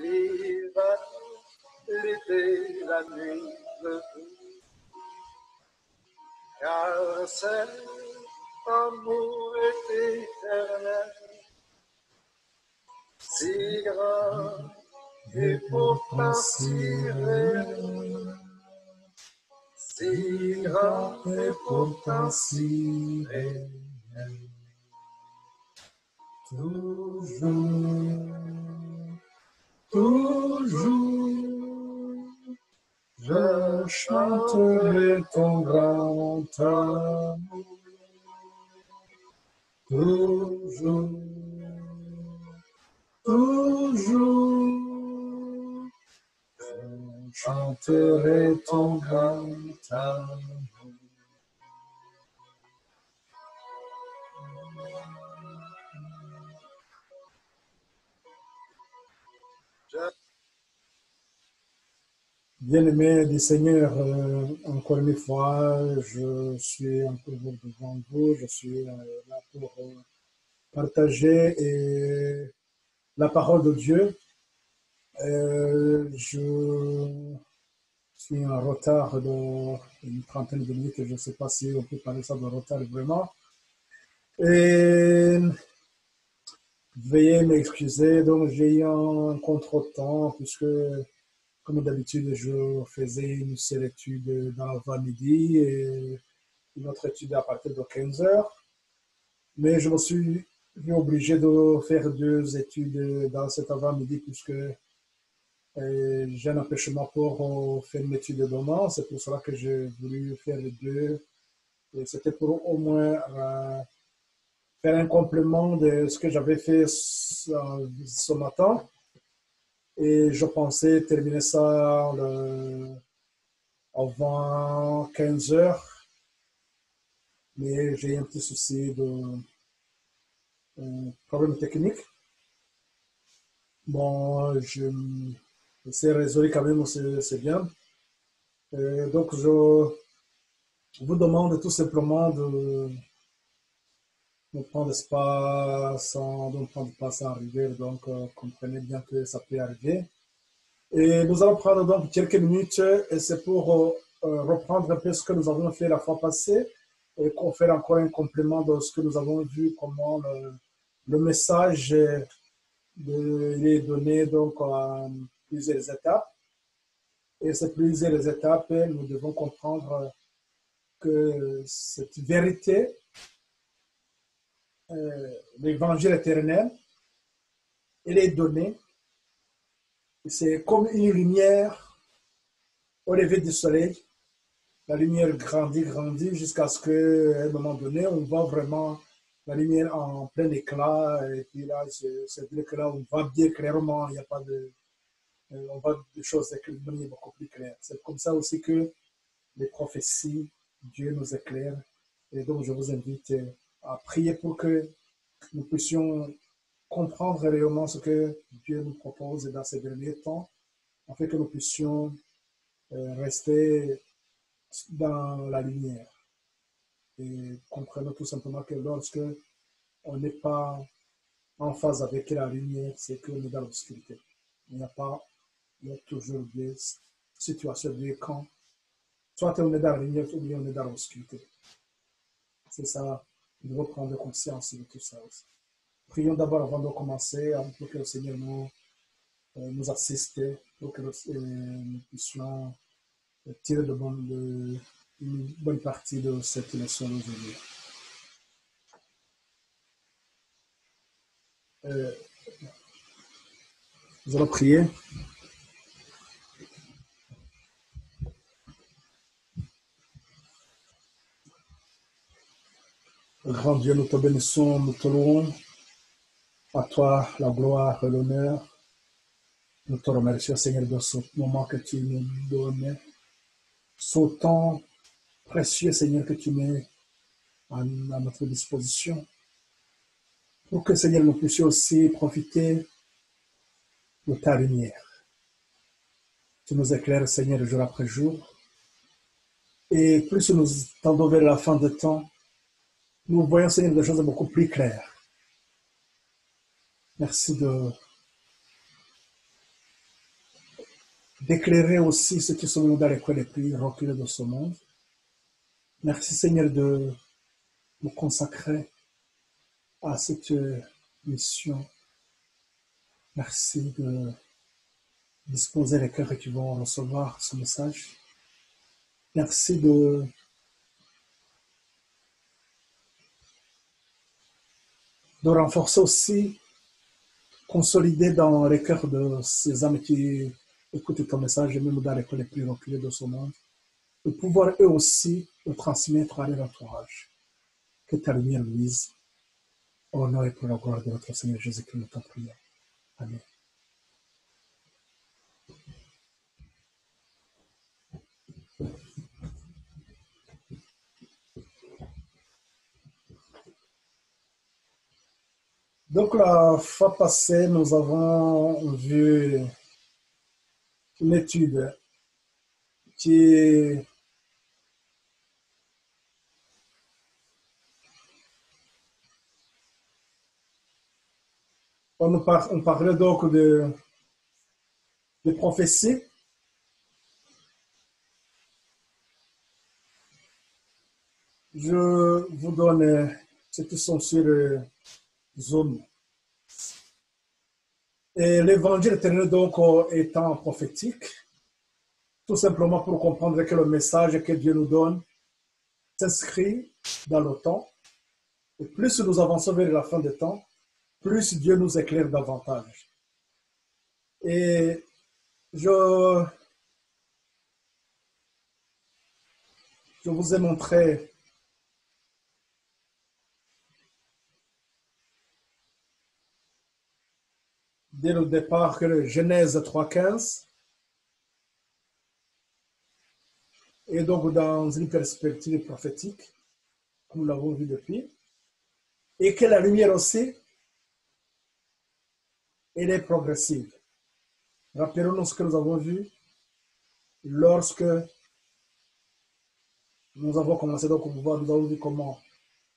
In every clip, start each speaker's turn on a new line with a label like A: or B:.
A: l'hiver, l'été, la nuit, le jour, car cet amour est éternel, si grand et pourtant si réel, si grand et pourtant si réel.
B: Toujours, toujours, je chanterai ton grand amour. Toujours, toujours, je chanterai ton grand amour. Bien-aimé du Seigneur, encore une fois, je suis encore devant vous, je suis là pour partager la parole de Dieu. Je suis en retard d'une trentaine de minutes, je ne sais pas si on peut parler ça de retard vraiment. Et veuillez m'excuser, donc j'ai eu un contretemps puisque comme d'habitude, je faisais une seule étude dans l'avant-midi et une autre étude à partir de 15 heures. Mais je me suis vu obligé de faire deux études dans cet avant-midi puisque j'ai un empêchement pour faire une étude demain. C'est pour cela que j'ai voulu faire les deux. Et c'était pour au moins faire un complément de ce que j'avais fait ce matin. Et je pensais terminer ça avant 15 heures, mais j'ai un petit souci de problème technique. Bon, c'est résolu quand même, c'est bien. Donc, je vous demande tout simplement de ne prendre pas sans arriver. Donc, comprenez bien que ça peut arriver. Et nous allons prendre donc quelques minutes et c'est pour reprendre un peu ce que nous avons fait la fois passée et qu'on fait encore un complément de ce que nous avons vu, comment le message il est donné donc en plusieurs étapes. Et ces plusieurs étapes, nous devons comprendre que cette vérité, l'évangile éternel, elle est donnée. C'est comme une lumière au lever du soleil. La lumière grandit jusqu'à ce qu'à un moment donné, on voit vraiment la lumière en plein éclat. Et puis là, c'est l'éclat, on voit bien clairement, il n'y a pas de... on voit des choses de manière beaucoup plus claire. C'est comme ça aussi que les prophéties, Dieu nous éclaire. Et donc, je vous invite à prier pour que nous puissions comprendre réellement ce que Dieu nous propose dans ces derniers temps, afin que nous puissions rester dans la lumière. Et comprenons tout simplement que lorsque on n'est pas en phase avec la lumière, c'est qu'on est dans l'obscurité. Il y a toujours des situations, des camps. Soit on est dans la lumière, ou bien on est dans l'obscurité. C'est ça, nous devons prendre conscience de tout ça aussi. Prions d'abord avant de commencer, pour que le Seigneur nous assiste, pour que nous puissions tirer une bonne partie de cette leçon d'aujourd'hui. Nous allons prier. Grand Dieu, nous te bénissons, nous te louons. À toi la gloire et l'honneur. Nous te remercions, Seigneur, de ce moment que tu nous donnes, ce temps précieux, Seigneur, que tu mets à notre disposition, pour que, Seigneur, nous puissions aussi profiter de ta lumière. Tu nous éclaires, Seigneur, jour après jour. Et plus nous tendons vers la fin du temps, nous voyons, Seigneur, des choses beaucoup plus claires. Merci de d'éclairer aussi ceux qui sont dans les coins les plus reculés de ce monde. Merci Seigneur de nous consacrer à cette mission. Merci de disposer les cœurs qui vont recevoir ce message. Merci de renforcer aussi, consolider dans les cœurs de ces âmes qui écoutent ton message, et même dans les coins les plus reculés de ce monde, de pouvoir eux aussi le transmettre à leur entourage. Que ta lumière luise. Au nom et pour la gloire de notre Seigneur Jésus-Christ, nous t'en prions. Amen. Donc, la fois passée, nous avons vu une étude qui on parlait donc de prophéties. Je vous donne ce qui sont sur Zoom. Et l'évangile éternel donc étant prophétique, tout simplement pour comprendre que le message que Dieu nous donne s'inscrit dans le temps. Et plus nous avançons vers la fin des temps, plus Dieu nous éclaire davantage. Et je vous ai montré dès le départ que le Genèse 3.15 est donc dans une perspective prophétique, comme nous l'avons vu depuis, et que la lumière aussi, elle est progressive. Rappelons-nous ce que nous avons vu lorsque nous avons commencé donc au pouvoir, nous avons vu comment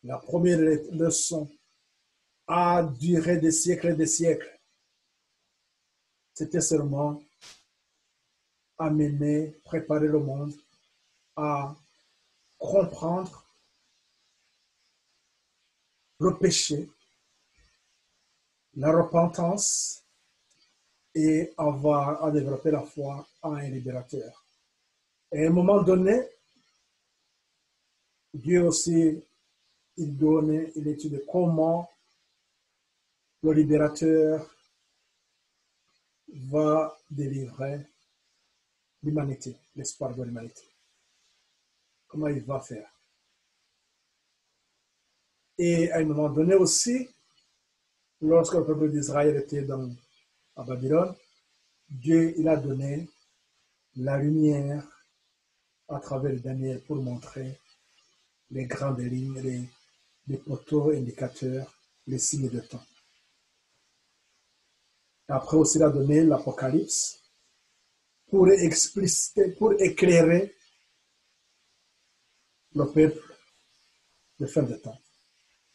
B: la première leçon a duré des siècles et des siècles. C'était seulement amener, préparer le monde à comprendre le péché, la repentance et avoir à développer la foi en un libérateur. Et à un moment donné, Dieu aussi, il étudie comment le libérateur va délivrer l'humanité, l'espoir de l'humanité. Comment il va faire. Et à un moment donné aussi, lorsque le peuple d'Israël était à Babylone, Dieu il a donné la lumière à travers Daniel pour montrer les grandes lignes, les poteaux indicateurs, les signes de temps. Après aussi, il a donné l'Apocalypse pour expliciter, pour éclairer le peuple de fin de temps,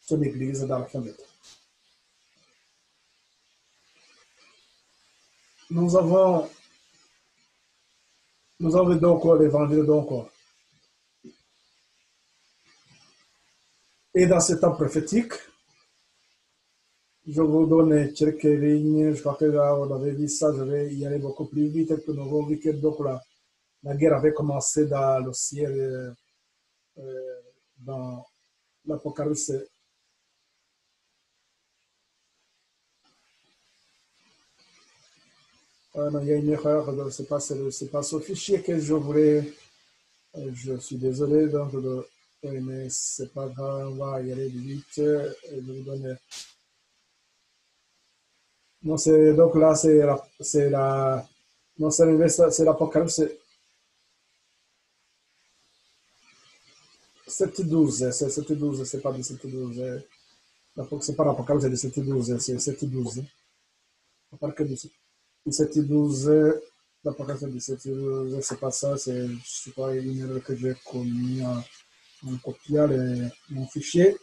B: son église dans la fin de temps. Nous avons donc l'évangile donc. Et dans ce temps prophétique, je vous donne quelques lignes. Je crois que là, on avait vu ça, je vais y aller beaucoup plus vite. Que nous avons vu que donc, la guerre avait commencé dans le ciel, dans l'Apocalypse. Non, il y a une erreur, c'est pas ce fichier que je voulais. Je suis désolé, donc, oui, mais c'est pas grave, on va y aller vite. Je vous donne. Non, c'est donc là, non, c'est l'Apocalypse 7-12, c'est 7-12, c'est pas 17-12. C'est pas l'Apocalypse, c'est 17-12, c'est 7-12. On parle que de 17-12, l'Apocalypse 17-12, c'est pas ça, c'est, je sais pas, une erreur que j'ai commis en copiant mon fichier.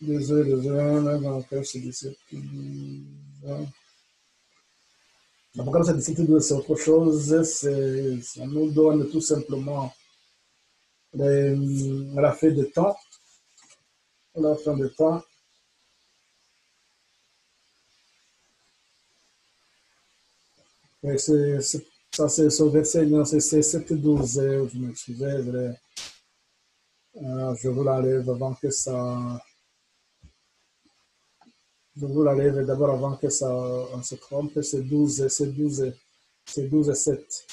B: Désolé, donc c'est 17-12. L'Apocalypse 17:12, c'est autre chose. Ça nous donne tout simplement la fin de temps. La fin de temps. Et ça, c'est ce verset, non, c'est 7:12. Je m'excusais, je vous l'enlève avant que ça. Je vous l'enlève d'abord avant que ça on se trompe. C'est 12, c'est 12, c'est 12 et 7.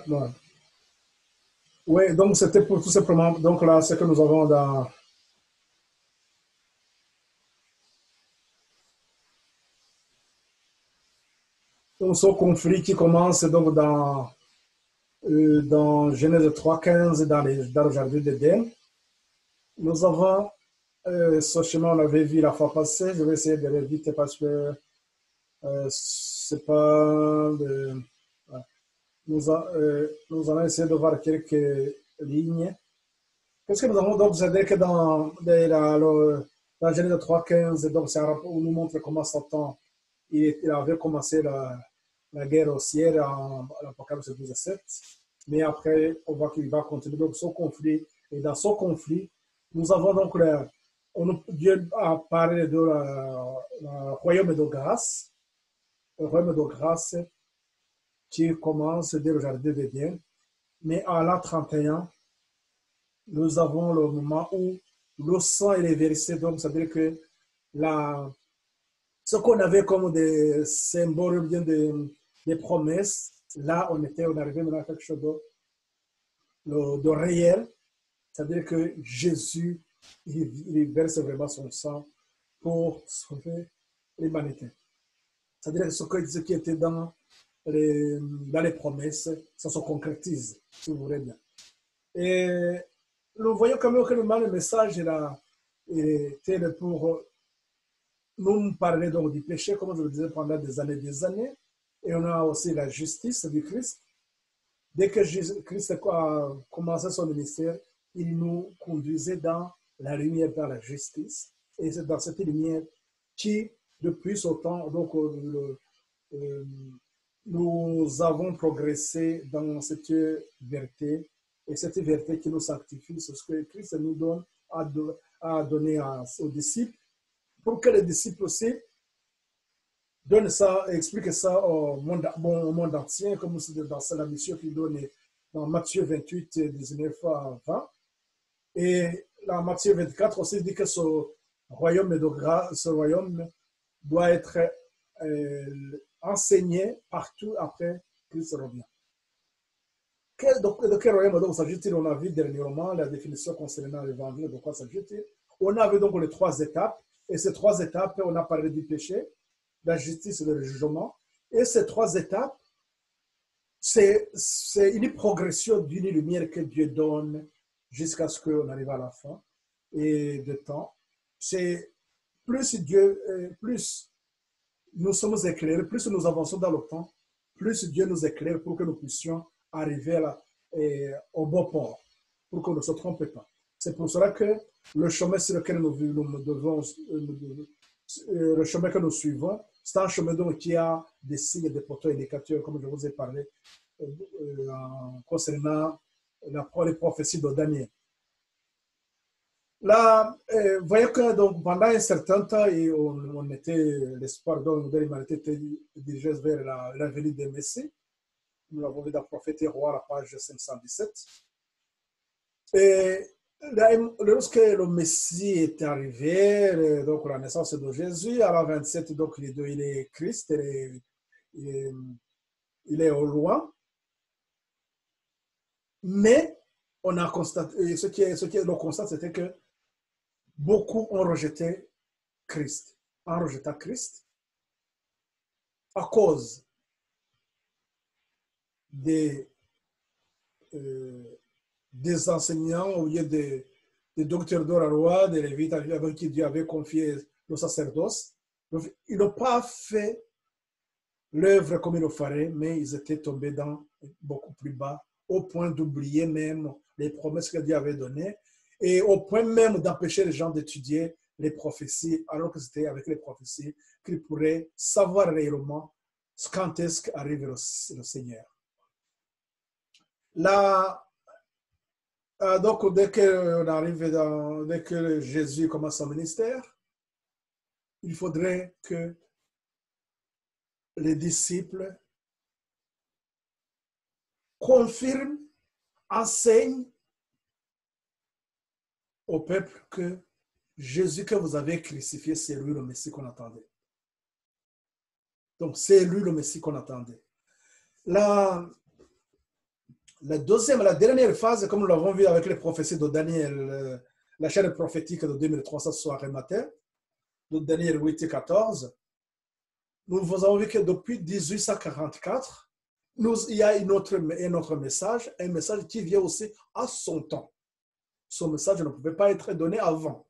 B: Non. Oui, donc c'était pour tout simplement. Donc là, ce que nous avons dans. Donc, ce conflit qui commence donc dans Genèse 3:15, dans le jardin d'Éden. Nous avons ce chemin, on avait vu la fois passée. Je vais essayer d'aller vite parce que c'est pas. Ouais. Nous allons essayer de voir quelques lignes. Qu'est-ce que nous avons donc observé que dans Genèse 3:15, donc c'est un rapport où nous montre comment Satan il avait commencé la guerre au ciel en l'Apocalypse 12:7. Mais après, on voit qu'il va continuer. Donc, ce conflit, et dans ce conflit, nous avons donc Dieu a parlé de le royaume de grâce, le royaume de grâce qui commence dès le jardin d'Éden. Mais à l'an 31, nous avons le moment où le sang est versé. Donc, ça veut dire que ce qu'on avait comme des symboles, bien des promesses, là, on arrivait maintenant à quelque chose de réel. C'est-à-dire que Jésus, il verse vraiment son sang pour sauver l'humanité. C'est-à-dire que ce qui était dans les promesses, ça se concrétise, si vous voulez bien. Et nous voyons quand même que le message était pour nous parler donc du péché, comme je le disais, pendant des années. Et on a aussi la justice du Christ. Dès que Christ a commencé son ministère, il nous conduisait dans la lumière, dans la justice. Et c'est dans cette lumière qui, depuis ce temps, donc, nous avons progressé dans cette vérité. Et cette vérité qui nous sanctifie, c'est ce que Christ nous donne à donner aux disciples, pour que les disciples aussi donnent ça, expliquent ça au monde entier, comme c'est dans la mission qu'il donne dans Matthieu 28, 19 à 20. Et dans Matthieu 24 aussi dit que ce royaume de grâce, ce royaume doit être enseigné partout après Christ revient. De quel royaume donc s'agit-il? On a vu dernièrement la définition concernant l'évangile, de quoi s'agit-il? On avait donc les 3 étapes, et ces 3 étapes, on a parlé du péché, de la justice et du jugement. Et ces 3 étapes, c'est une progression d'une lumière que Dieu donne jusqu'à ce qu'on arrive à la fin et de temps. C'est plus plus nous sommes éclairés, plus nous avançons dans le temps, plus Dieu nous éclaire pour que nous puissions arriver au bon port, pour qu'on ne se trompe pas. C'est pour cela que le chemin sur lequel nous devons, le chemin que nous suivons, c'est un chemin qui a des signes, des poteaux indicateurs, comme je vous ai parlé, concernant les prophéties de Daniel. Là, voyez que donc, pendant un certain temps, on était, l'espoir de l'humanité était dirigé vers la venue des Messies. Nous l'avons vu dans le prophète roi à la page 517. Et lorsque le Messie est arrivé, donc la naissance de Jésus, à la 27, donc il est Christ, il est au loin. Mais on a constaté, ce qui est le constat, c'était que beaucoup ont rejeté Christ. En rejetant Christ, à cause des enseignants ou des docteurs de la loi, des lévites avec qui Dieu avait confié le sacerdoce. Donc, ils n'ont pas fait l'œuvre comme il le ferait, mais ils étaient tombés dans beaucoup plus bas, au point d'oublier même les promesses que Dieu avait données et au point même d'empêcher les gens d'étudier les prophéties, alors que c'était avec les prophéties qu'ils pourraient savoir réellement quand est-ce qu'arrive le Seigneur. Là, donc, dès que Jésus commence son ministère, il faudrait que les disciples confirment, enseignent au peuple que Jésus que vous avez crucifié, c'est lui le Messie qu'on attendait. Donc, c'est lui le Messie qu'on attendait. La dernière phase, comme nous l'avons vu avec les prophéties de Daniel, la chaîne prophétique de 2300 soir et matin, de Daniel 8 et 14, nous avons vu que depuis 1844, il y a un autre message, un message qui vient aussi à son temps. Son message ne pouvait pas être donné avant.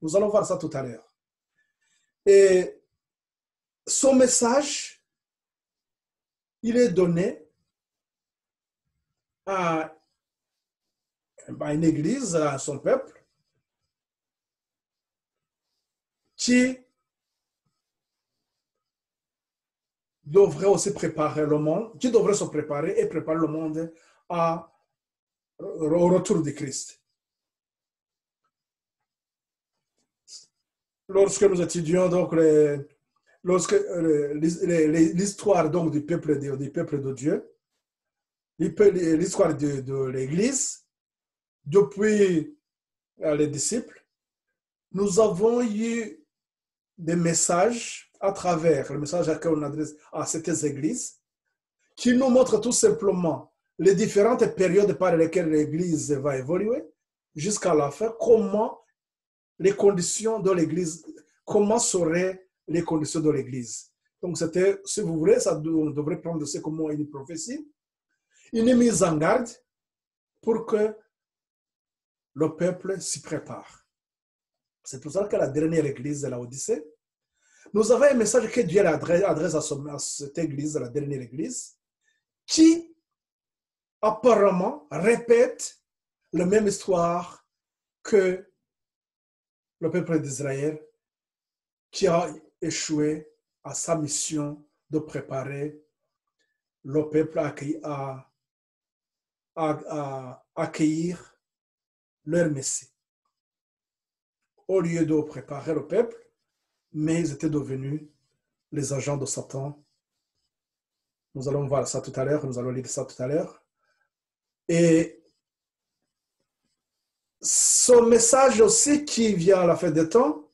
B: Nous allons voir ça tout à l'heure. Et son message, il est donné à une église, à son peuple, qui devrait aussi préparer le monde, qui devrait se préparer et préparer le monde au retour de Christ. Lorsque nous étudions donc l'histoire donc du peuple de Dieu, l'histoire de l'Église, depuis les disciples, nous avons eu des messages à travers le message qu'on adresse à cette église qui nous montrent tout simplement les différentes périodes par lesquelles l'Église va évoluer jusqu'à la fin, comment les conditions de l'Église, comment seraient les conditions de l'Église. Donc, c'était, si vous voulez, on devrait prendre ça comme une prophétie, une mise en garde pour que le peuple s'y prépare. C'est pour ça que la dernière Église de la Odyssée, nous avons un message que Dieu adresse à cette Église, la dernière Église, qui apparemment répète la même histoire que le peuple d'Israël qui a échoué à sa mission de préparer le peuple à accueillir leur Messie. Au lieu de préparer le peuple, mais ils étaient devenus les agents de Satan. Nous allons voir ça tout à l'heure, nous allons lire ça tout à l'heure. Et ce message aussi qui vient à la fin des temps,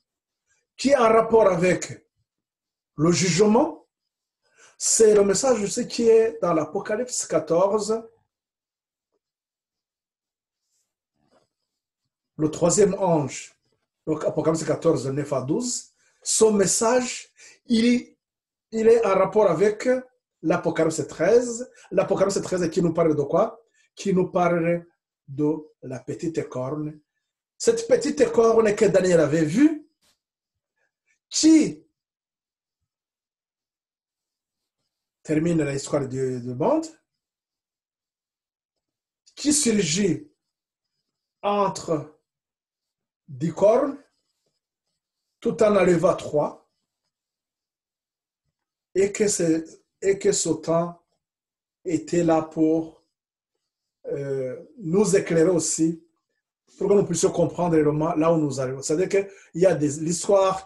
B: qui est en rapport avec le jugement, c'est le message aussi qui est dans l'Apocalypse 14, le troisième ange, donc Apocalypse 14, 9 à 12. Son message, il est en rapport avec l'Apocalypse 13. L'Apocalypse 13 qui nous parle de quoi? Qui nous parle de la petite corne. Cette petite corne que Daniel avait vue, qui termine l'histoire du monde, qui surgit entre 10 cornes, tout en enlevant 3, et que ce temps était là pour nous éclairer aussi, pour que nous puissions comprendre là où nous arrivons. C'est-à-dire qu'il y a l'histoire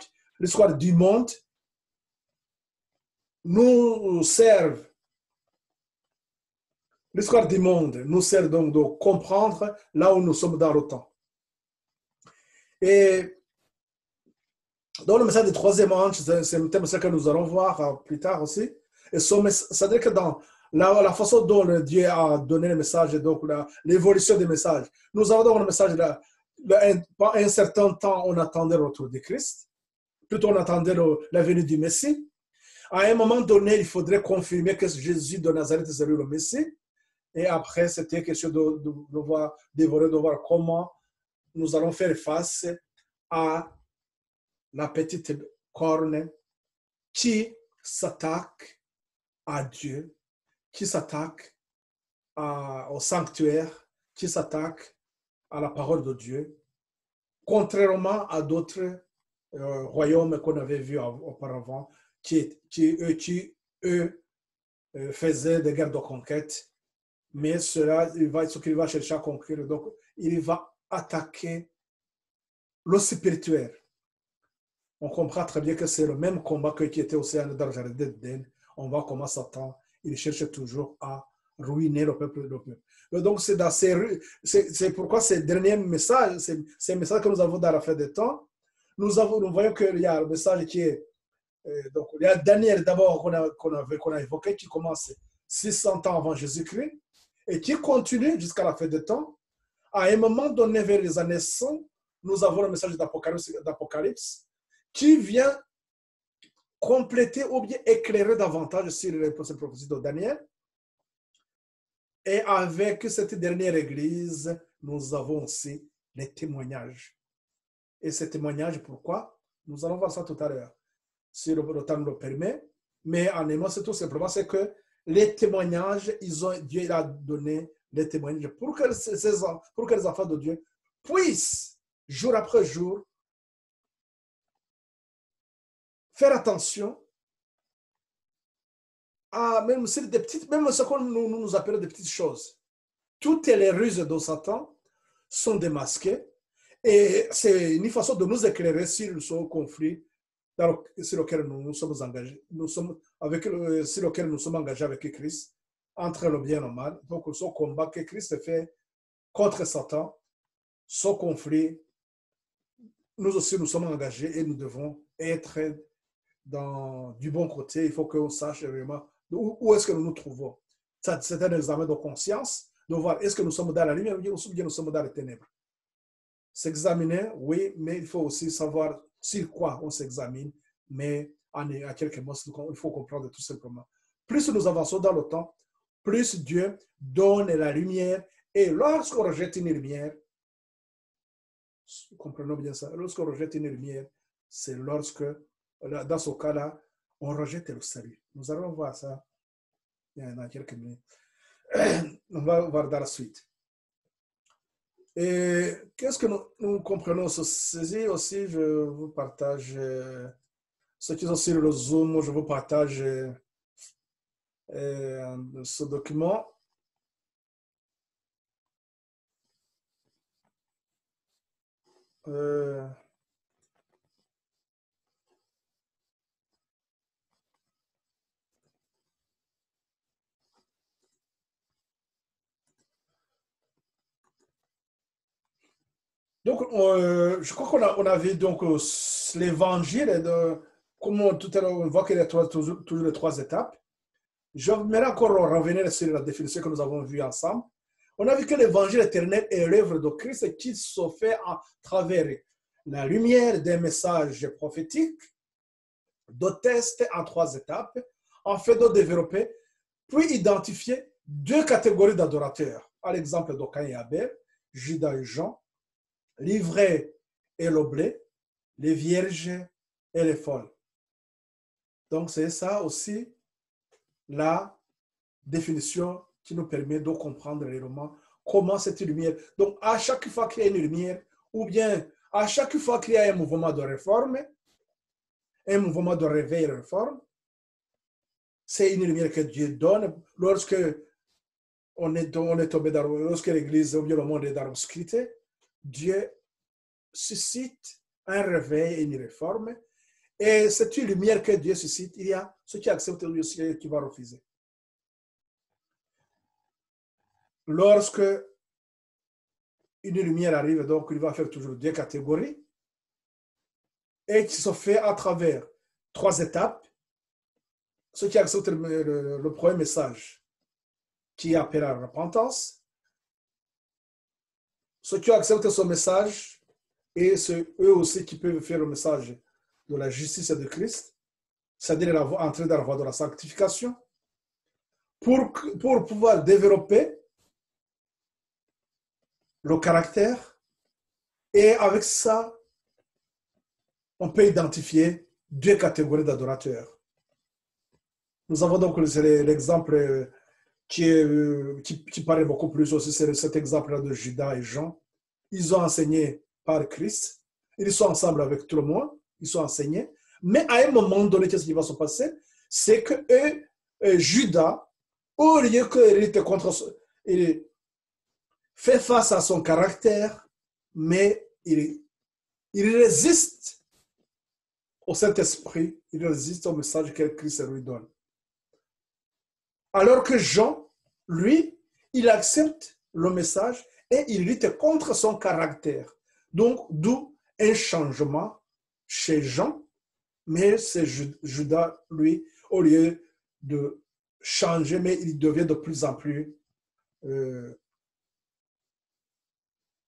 B: du monde nous serve, l'histoire du monde nous sert donc de comprendre là où nous sommes dans le temps. Et dans le message du troisième ange, c'est un thème que nous allons voir plus tard aussi. Et c'est-à-dire que dans la façon dont Dieu a donné le message, donc l'évolution des messages, nous avons donc le message, pendant un certain temps, on attendait le retour de Christ, plutôt on attendait la venue du Messie. À un moment donné, il faudrait confirmer que Jésus de Nazareth est le Messie. Et après, c'était question de voir comment nous allons faire face à la petite corne qui s'attaque à Dieu, qui s'attaquent au sanctuaire, qui s'attaquent à la parole de Dieu, contrairement à d'autres royaumes qu'on avait vus auparavant, eux, faisaient des guerres de conquête, mais ce qu'il va chercher à conquérir, donc il va attaquer le spirituel. On comprend très bien que c'est le même combat qui était aussi dans le jardin d'Éden. On voit comment Satan, il cherche toujours à ruiner le peuple. Donc, c'est pourquoi ces derniers messages, ces messages que nous avons dans la fin des temps, nous voyons qu'il y a un message qui est, donc il y a Daniel d'abord qu'on a évoqué, qui commence 600 ans avant Jésus-Christ et qui continue jusqu'à la fin des temps. À un moment donné, vers les années 100, nous avons le message d'Apocalypse qui vient compléter ou bien éclairer davantage sur les prophéties de Daniel. Et avec cette dernière église, nous avons aussi les témoignages. Et ces témoignages, pourquoi? Nous allons voir ça tout à l'heure, si le temps nous le permet. Mais en aimant, c'est tout simplement, c'est que les témoignages, Dieu a donné les témoignages pour que les enfants de Dieu puissent, jour après jour, faire attention à même ce que nous appelons des petites choses. Toutes les ruses de Satan sont démasquées et c'est une façon de nous éclairer sur ce conflit sur lequel nous sommes engagés, sur lequel nous sommes engagés avec Christ, entre le bien et le mal. Donc, ce combat que Christ fait contre Satan, ce conflit, nous aussi nous sommes engagés et nous devons être du bon côté. Il faut qu'on sache vraiment où est-ce que nous nous trouvons. C'est un examen de conscience, de voir est-ce que nous sommes dans la lumière ou bien nous sommes dans les ténèbres. S'examiner, oui, mais il faut aussi savoir sur quoi on s'examine, mais à quelques mots, il faut comprendre tout simplement. Plus nous avançons dans le temps, plus Dieu donne la lumière, et lorsqu'on rejette une lumière, comprenons bien ça, lorsqu'on rejette une lumière, c'est lorsque, dans ce cas-là, on rejette le salut. Nous allons voir ça dans quelques minutes. On va voir dans la suite. Et qu'est-ce que nous comprenons ceci aussi? Je vous partage, ceux qui sont sur le Zoom, je vous partage ce document. Donc, je crois qu'on a vu donc l'évangile, comment tout à l'heure on voit qu'il y a toujours les trois étapes. J'aimerais encore revenir sur la définition que nous avons vue ensemble. On a vu que l'évangile éternel est l'œuvre de Christ qui se fait à travers la lumière des messages prophétiques, de tests en trois étapes, afin de développer, puis identifier deux catégories d'adorateurs, à l'exemple de Caïn et Abel, Judas et Jean, l'ivraie et l'oblé, les vierges et les folles. Donc, c'est ça aussi la définition qui nous permet de comprendre réellement comment cette lumière. Donc, à chaque fois qu'il y a une lumière, ou bien à chaque fois qu'il y a un mouvement de réforme, un mouvement de réveil et réforme, c'est une lumière que Dieu donne lorsque on est tombé dans, lorsque l'Église ou bien le monde est dans l'obscurité. Dieu suscite un réveil et une réforme. Et cette lumière que Dieu suscite, il y a ceux qui acceptent et ceux qui vont refuser. Lorsque une lumière arrive, donc il va faire toujours deux catégories et qui se fait à travers trois étapes. Ceux qui acceptent le premier message qui appelle à la repentance, ceux qui acceptent ce message et eux aussi qui peuvent faire le message de la justice de Christ, c'est-à-dire entrer dans la voie de la sanctification, pour pouvoir développer le caractère. Et avec ça, on peut identifier deux catégories d'adorateurs. Nous avons donc l'exemple qui paraît beaucoup plus aussi, c'est cet exemple-là de Judas et Jean. Ils ont enseigné par Christ. Ils sont ensemble avec tout le monde. Ils sont enseignés. Mais à un moment donné, qu'est-ce qui va se passer? C'est que Judas, au lieu qu'il était il fait face à son caractère, mais il résiste au Saint-Esprit, il résiste au message que Christ lui donne. Alors que Jean, lui, il accepte le message et il lutte contre son caractère. Donc, d'où un changement chez Jean, mais c'est Judas, lui, au lieu de changer, mais il devient de plus en plus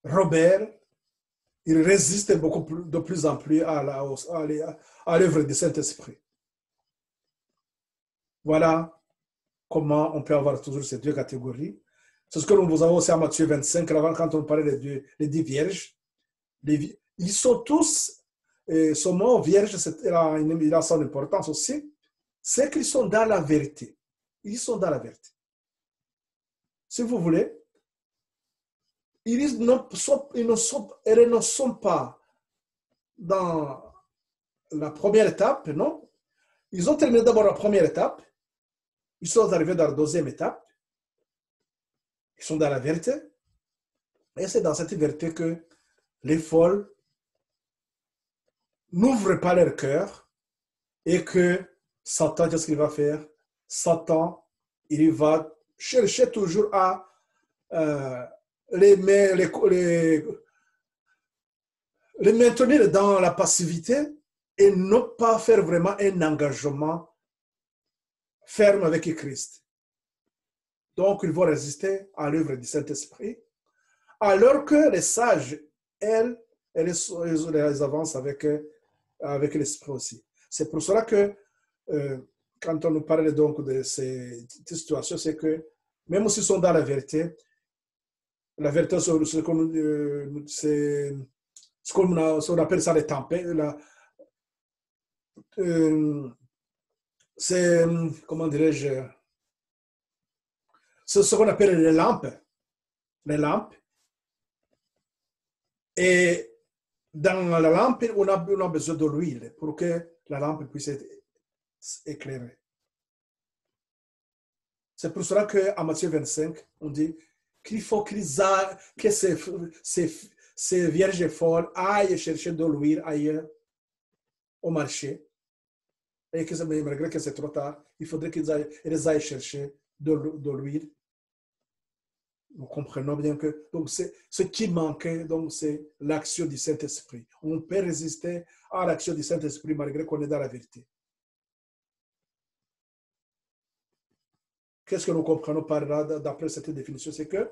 B: Robert, il résiste de plus en plus à l'œuvre du Saint-Esprit. Voilà comment on peut avoir toujours ces deux catégories. C'est ce que nous avons aussi à Matthieu 25, quand on parlait des 10 vierges. Ils sont tous, ce mot vierge, il a son importance aussi, c'est qu'ils sont dans la vérité. Ils sont dans la vérité. Si vous voulez, ils ne sont pas dans la première étape, non? Ils ont terminé d'abord la première étape, ils sont arrivés dans la deuxième étape, ils sont dans la vérité, et c'est dans cette vérité que les folles n'ouvrent pas leur cœur et que Satan, qu'est-ce qu'il va faire? Satan, il va chercher toujours à les maintenir dans la passivité et ne pas faire vraiment un engagement ferme avec Christ. Donc, ils vont résister à l'œuvre du Saint-Esprit, alors que les sages, elles avancent avec l'Esprit aussi. C'est pour cela que quand on nous parle donc de ces situations, c'est que même s'ils sont dans la vérité, c'est ce qu'on appelle ça les tempêtes. C'est, comment dirais-je, c'est ce qu'on appelle les lampes. Les lampes. Et dans la lampe, on a besoin de l'huile pour que la lampe puisse être éclairée. C'est pour cela qu'en Matthieu 25, on dit qu'il faut que ces vierges folles aillent chercher de l'huile ailleurs au marché. Et que malgré que c'est trop tard, il faudrait qu'ils aillent chercher de l'huile. Nous comprenons bien que donc ce qui manquait, donc, c'est l'action du Saint-Esprit. On peut résister à l'action du Saint-Esprit malgré qu'on est dans la vérité. Qu'est-ce que nous comprenons par là, d'après cette définition? C'est que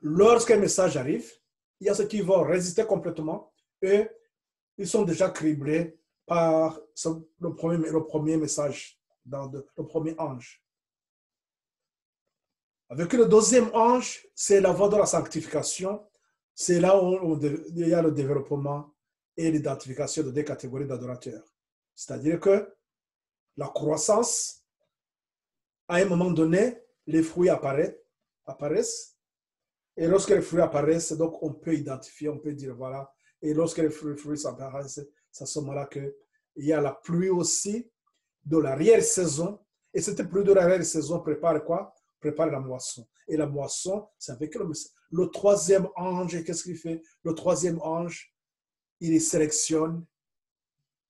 B: lorsqu'un message arrive, il y a ceux qui vont résister complètement et ils sont déjà criblés par le premier message, le premier ange. Avec le deuxième ange, c'est la voie de la sanctification. C'est là où il y a le développement et l'identification de deux catégories d'adorateurs. C'est-à-dire que la croissance, à un moment donné, les fruits apparaissent. Et lorsque les fruits apparaissent, donc on peut identifier, on peut dire voilà. Et lorsque les fruits apparaissent, c'est à ce moment-là qu'il y a la pluie aussi de l'arrière-saison. Et cette pluie de l'arrière-saison prépare quoi? Prépare la moisson. Et la moisson, c'est avec le troisième ange. Qu'est-ce qu'il fait? Le troisième ange, il les sélectionne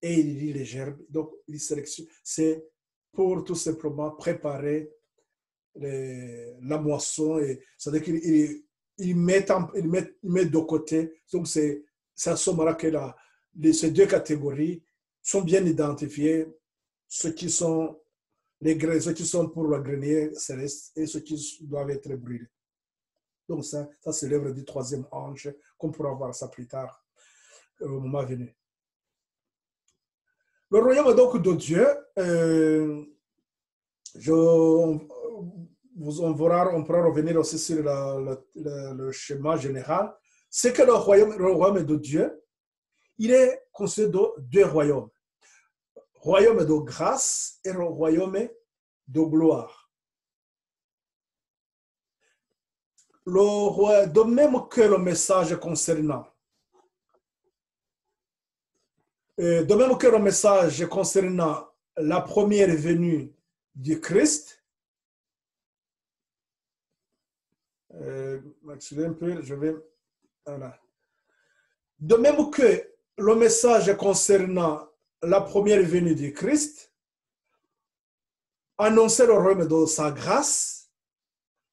B: et il lit les gerbes. Donc, il sélectionne. C'est pour tout simplement préparer la moisson. C'est-à-dire qu'il met de côté. Donc, c'est à ce moment-là que ces deux catégories sont bien identifiées. Ceux qui sont pour le grenier céleste et ceux qui doivent être brûlés. Donc ça c'est l'œuvre du troisième ange, qu'on pourra voir ça plus tard, au moment venu. Le royaume donc de Dieu, on pourra revenir aussi sur le schéma général. C'est que le royaume de Dieu, il est constitué de deux royaumes. Royaume de grâce et le royaume de gloire. Le roi, de même que le message concernant la première venue du Christ, excusez un peu, voilà. De même que le message concernant la première venue du Christ annonçait le royaume de sa grâce,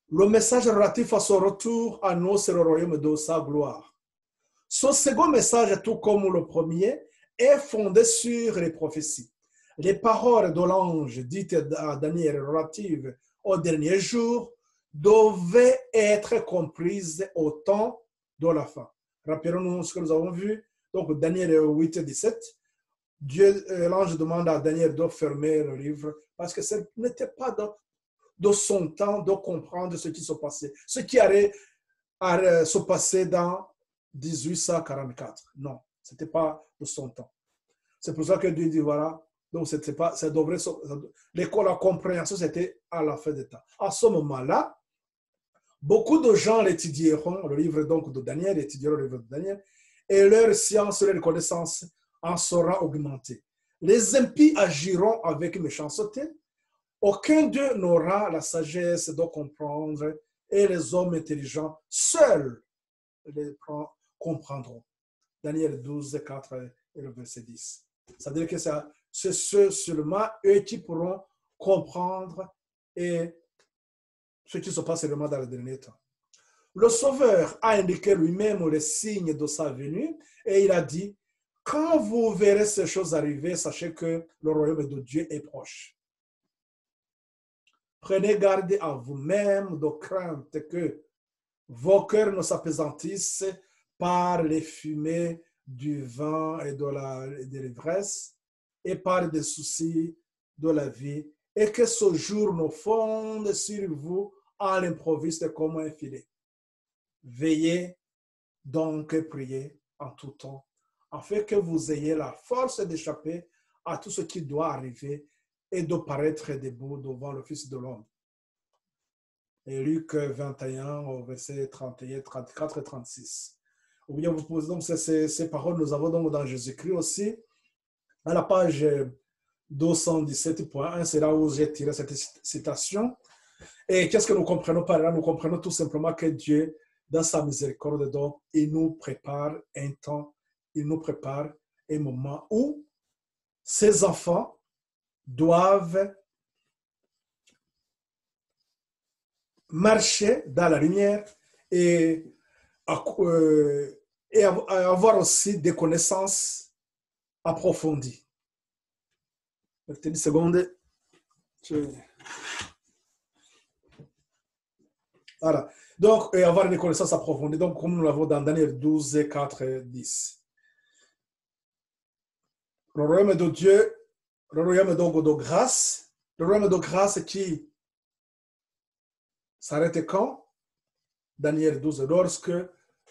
B: le message relatif à son retour annonce le royaume de sa gloire. Ce second message, tout comme le premier, est fondé sur les prophéties. Les paroles de l'ange dites à Daniel relatives au dernier jour devaient être comprises au temps de la fin. Rappelons-nous ce que nous avons vu. Donc, Daniel 8, 17. L'ange demande à Daniel de fermer le livre parce que ce n'était pas de son temps de comprendre ce qui se passait. Ce qui allait se passer dans 1844. Non, ce n'était pas de son temps. C'est pour ça que Dieu dit, voilà, donc c'était pas, ça devrait, l'école, la compréhension, c'était à la fin des temps. À ce moment-là, beaucoup de gens l'étudieront, le livre donc de Daniel, étudieront le livre de Daniel, et leur science, leur connaissance en sera augmentée. Les impies agiront avec méchanceté, aucun d'eux n'aura la sagesse de comprendre, et les hommes intelligents seuls les comprendront. Daniel 12, 4 et le verset 10. C'est-à-dire que c'est ceux seulement, eux, qui pourront comprendre et ce qui se passe réellement dans le dernier temps. Le Sauveur a indiqué lui-même les signes de sa venue et il a dit, quand vous verrez ces choses arriver, sachez que le royaume de Dieu est proche. Prenez garde à vous-même de crainte que vos cœurs ne s'appesantissent par les fumées du vin et de l'ivresse et par des soucis de la vie et que ce jour ne fonde sur vous à l'improviste comme un filet. Veillez donc et priez en tout temps afin que vous ayez la force d'échapper à tout ce qui doit arriver et de paraître debout devant le Fils de l'homme. Et Luc 21 au verset 31, 34 et 36. Ou bien vous posez donc ces paroles, nous avons donc dans Jésus-Christ aussi, à la page 217.1, c'est là où j'ai tiré cette citation. Et qu'est-ce que nous comprenons par là? Nous comprenons tout simplement que Dieu, dans sa miséricorde, donc, il nous prépare un temps, il nous prépare un moment où ses enfants doivent marcher dans la lumière et avoir aussi des connaissances approfondies. Une seconde. Voilà. Donc, avoir des connaissances approfondies. Donc, comme nous l'avons dans Daniel 12, 4 et 10. Le royaume de Dieu, le royaume donc de grâce, le royaume de grâce qui s'arrête quand? Daniel 12, lorsque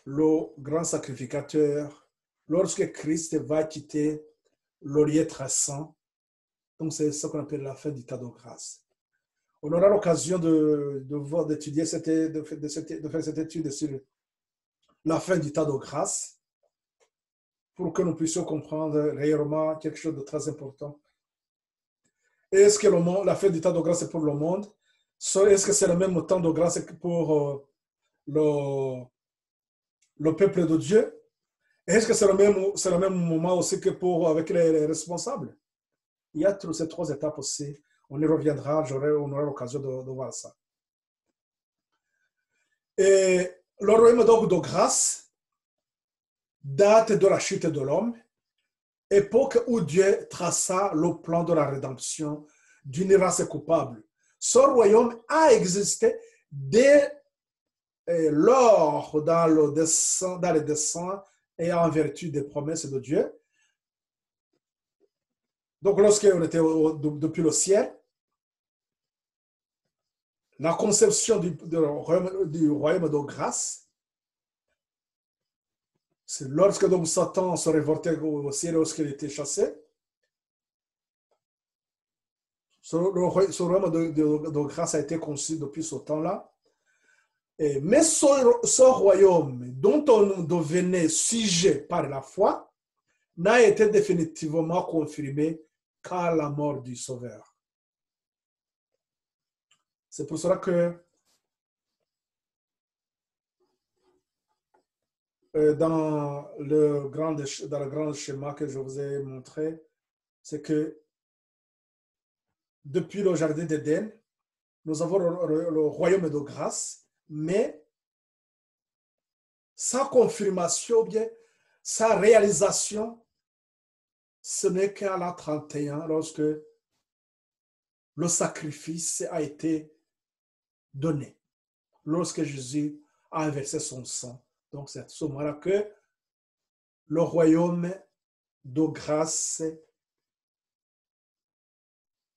B: le grand sacrificateur, lorsque Christ va quitter le lieu très saint. Donc, c'est ce qu'on appelle la fin du temps de grâce. On aura l'occasion d'étudier de faire cette étude sur la fin du temps de grâce pour que nous puissions comprendre réellement quelque chose de très important. Est-ce que la fin du temps de grâce est pour le monde? Est-ce que c'est le même temps de grâce pour le peuple de Dieu? Est-ce que c'est le même moment aussi que avec les responsables? Il y a ces trois étapes aussi. On y reviendra, on aura l'occasion de voir ça. Et le royaume donc de grâce date de la chute de l'homme, époque où Dieu traça le plan de la rédemption d'une race coupable. Ce royaume a existé dès lors dans le dessein et en vertu des promesses de Dieu. Donc, lorsqu'on était depuis le ciel, la conception du royaume de grâce, c'est lorsque donc Satan se révoltait au ciel lorsqu'il était chassé. Ce royaume de grâce a été conçu depuis ce temps-là. Mais ce royaume dont on devenait sujet par la foi n'a été définitivement confirmé qu'à la mort du Sauveur. C'est pour cela que dans le grand schéma que je vous ai montré, c'est que depuis le jardin d'Éden, nous avons le royaume de grâce, mais sa confirmation, bien, sa réalisation, ce n'est qu'à la 31, lorsque le sacrifice a été donné, lorsque Jésus a versé son sang. Donc, c'est à ce moment-là que le royaume de grâce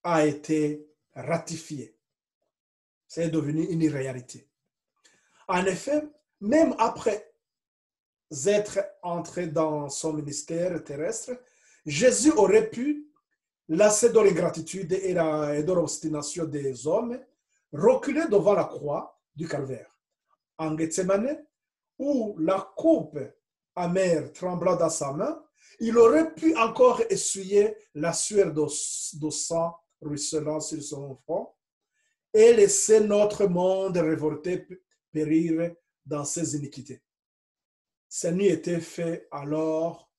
B: a été ratifié. C'est devenu une réalité. En effet, même après être entré dans son ministère terrestre, Jésus aurait pu, lassé de l'ingratitude et de l'obstination des hommes, reculer devant la croix du calvaire. En Gethsemane, où la coupe amère tremblant dans sa main, il aurait pu encore essuyer la sueur de sang ruisselant sur son front et laisser notre monde révolté périr dans ses iniquités. Ce n'eût été fait alors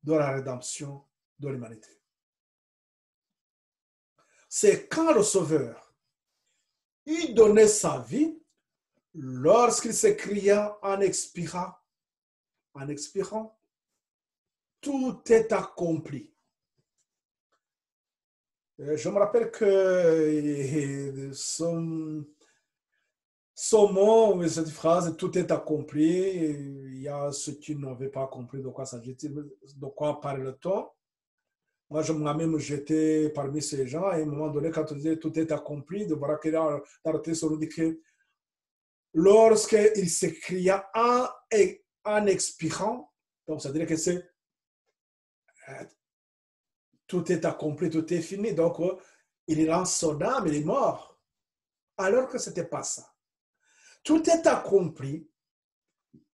B: de la rédemption de l'humanité. C'est quand le Sauveur eut donné sa vie, lorsqu'il s'écria en expirant, tout est accompli. Je me rappelle que son mot, cette phrase, tout est accompli. Il y a ceux qui n'avaient pas compris de quoi s'agit-il, de quoi parle-t-on. Moi, je moi-même, j'étais parmi ces gens. Et à un moment donné, quand on disait tout est accompli, de voir qu'il a arrêté sur dit que lorsqu'il s'écria en expirant, donc ça veut dire que c'est tout est accompli, tout est fini. Donc, il lance son âme, il est mort. Alors que ce n'était pas ça. Tout est accompli,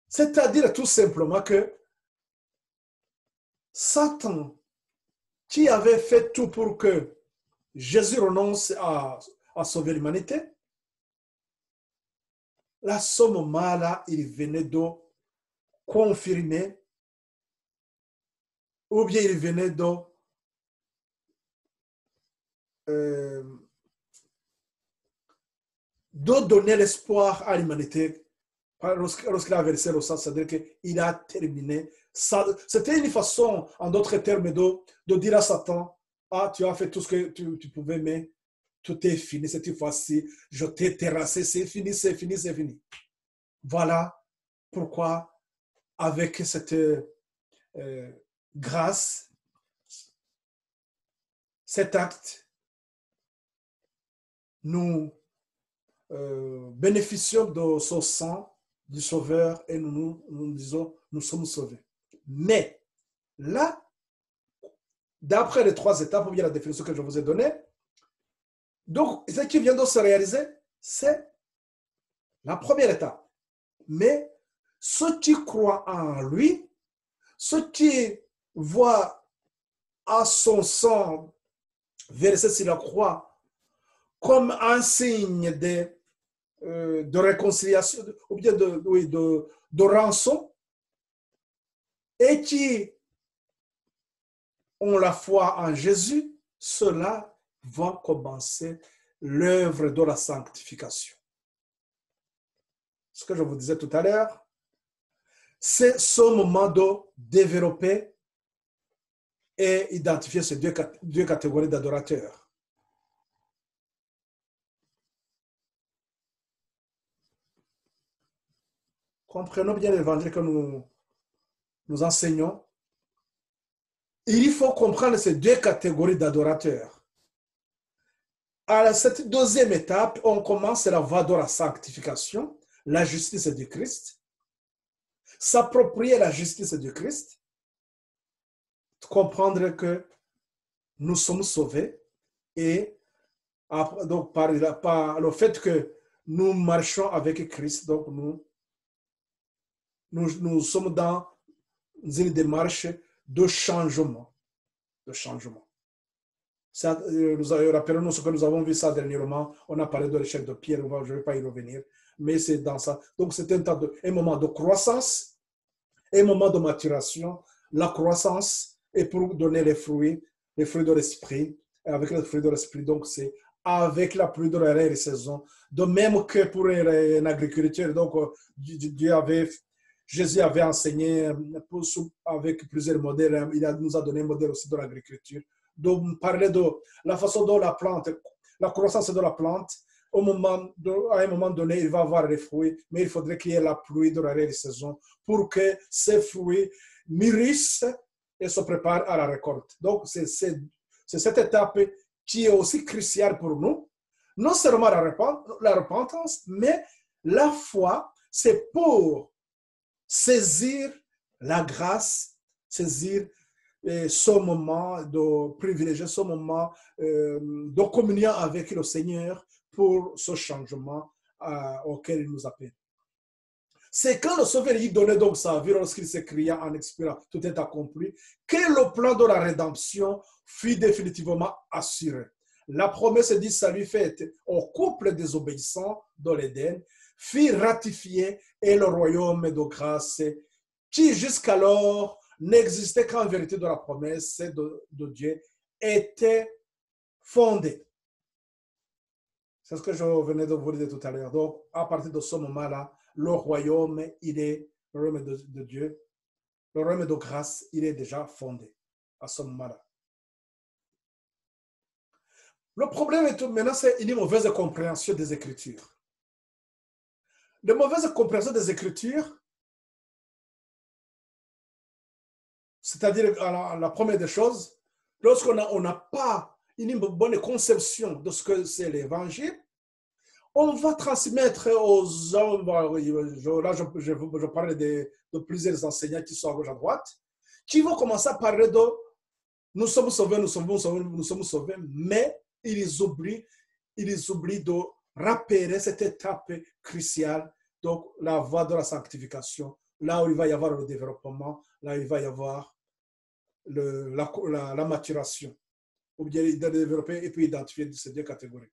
B: c'est-à-dire tout simplement que Satan, qui avait fait tout pour que Jésus renonce à sauver l'humanité, là, ce moment-là, il venait de confirmer, ou bien il venait de donner l'espoir à l'humanité lorsqu'il a versé le sang, c'est-à-dire qu'il a terminé. C'était une façon, en d'autres termes, de dire à Satan, ah, tu as fait tout ce que tu pouvais, mais tout est fini cette fois-ci, je t'ai terrassé, c'est fini, c'est fini, c'est fini. Voilà pourquoi, avec cette grâce, cet acte, nous bénéficions de ce sang du Sauveur et nous disons, nous sommes sauvés. Mais là, d'après les 3 étapes, ou bien la définition que je vous ai donnée, donc ce qui vient de se réaliser, c'est la première étape. Mais ceux qui croient en lui, ceux qui voient à son sang versé sur la croix comme un signe de réconciliation, ou bien de rançon, et qui ont la foi en Jésus, ceux-là vont commencer l'œuvre de la sanctification. Ce que je vous disais tout à l'heure, c'est ce moment de développer et identifier ces deux catégories d'adorateurs. Comprenons bien l'évangile que nous enseignons. Il faut comprendre ces deux catégories d'adorateurs. À cette deuxième étape, on commence la voie de la sanctification, la justice du Christ, s'approprier la justice du Christ, comprendre que nous sommes sauvés Et donc, par le fait que nous marchons avec Christ, donc nous sommes dans une démarche de changement. De changement. Rappelons-nous ce que nous avons vu ça dernièrement. On a parlé de l'échelle de Pierre, je ne vais pas y revenir. Mais c'est dans ça. Donc, c'est un moment de croissance, un moment de maturation. La croissance est pour donner les fruits de l'esprit. Et avec les fruits de l'esprit, donc c'est avec la pluie de la saison. De même que pour une agriculture, donc Jésus avait enseigné avec plusieurs modèles. Nous a donné un modèle aussi de l'agriculture. Donc, parler de la façon dont la plante, la croissance de la plante, à un moment donné, il va avoir les fruits, mais il faudrait qu'il y ait la pluie de la saison pour que ces fruits mûrissent et se préparent à la récolte. Donc, c'est cette étape qui est aussi cruciale pour nous. Non seulement la repentance, mais la foi, c'est pour saisir la grâce, saisir ce moment de privilégier, ce moment de communion avec le Seigneur pour ce changement auquel il nous appelle. C'est quand le Sauveur y donnait donc sa vie, lorsqu'il s'écria en expirant, tout est accompli, que le plan de la rédemption fut définitivement assuré. La promesse du salut faite au couple désobéissant de l'Éden fut ratifiée et le royaume de grâce qui jusqu'alors n'existait qu'en vérité de la promesse de Dieu était fondé. C'est ce que je venais de vous dire tout à l'heure. Donc, à partir de ce moment-là, le royaume, le royaume de Dieu, le royaume de grâce, il est déjà fondé à ce moment-là. Le problème est maintenant, c'est une mauvaise compréhension des Écritures. De mauvaise compréhension des Écritures, c'est-à-dire la première des choses, lorsqu'on n'a pas une bonne conception de ce que c'est l'Évangile, on va transmettre aux hommes, là je parle de plusieurs enseignants qui sont à gauche à droite, qui vont commencer à parler de nous sommes sauvés, nous sommes sauvés, mais ils oublient de rappeler cette étape cruciale, donc la voie de la sanctification, là où il va y avoir le développement, là où il va y avoir la maturation, ou bien développer et puis identifier ces deux catégories.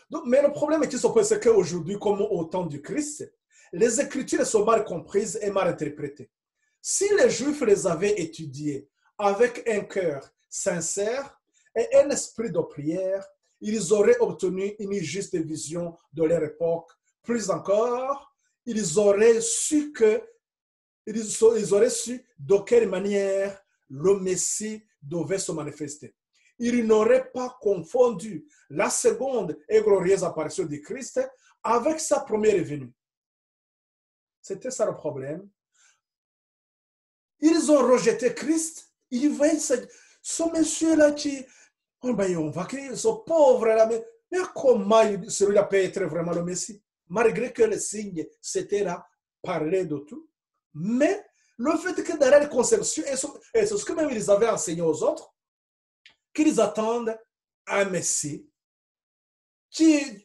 B: Donc, mais le problème qui se pose, c'est qu'aujourd'hui, comme au temps du Christ, les Écritures sont mal comprises et mal interprétées. Si les Juifs les avaient étudiées avec un cœur sincère et un esprit de prière, ils auraient obtenu une juste vision de leur époque. Plus encore, ils auraient su de quelle manière le Messie devait se manifester. Ils n'auraient pas confondu la seconde et glorieuse apparition du Christ avec sa première venue. C'était ça le problème. Ils ont rejeté Christ. Ils voyaient ce monsieur-là qui, oh ben, on va créer ce pauvre-là, mais comment celui-là peut être vraiment le Messie? Malgré que les signes, c'était là, parler de tout. Mais le fait que dans leur conception, et c'est ce que même ils avaient enseigné aux autres, qu'ils attendent un Messie qui est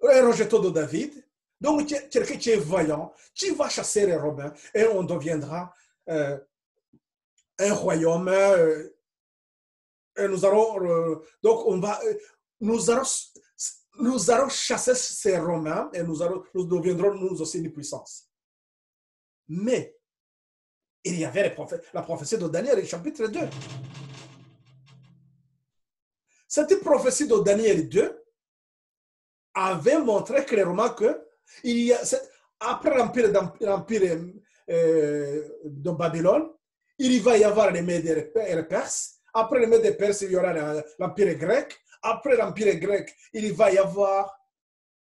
B: un rejeton de David, donc quelqu'un qui est vaillant, qui va chasser les Romains, et on deviendra un royaume. Et nous allons, donc nous allons chasser ces Romains et nous deviendrons nous aussi une puissance. Mais il y avait la prophétie de Daniel, chapitre 2. Cette prophétie de Daniel 2 avait montré clairement que après l'empire de Babylone, il va y avoir les Mèdes et les Perses. Après les Mèdes et les Perses, il y aura l'empire grec. Après l'empire grec, il va y avoir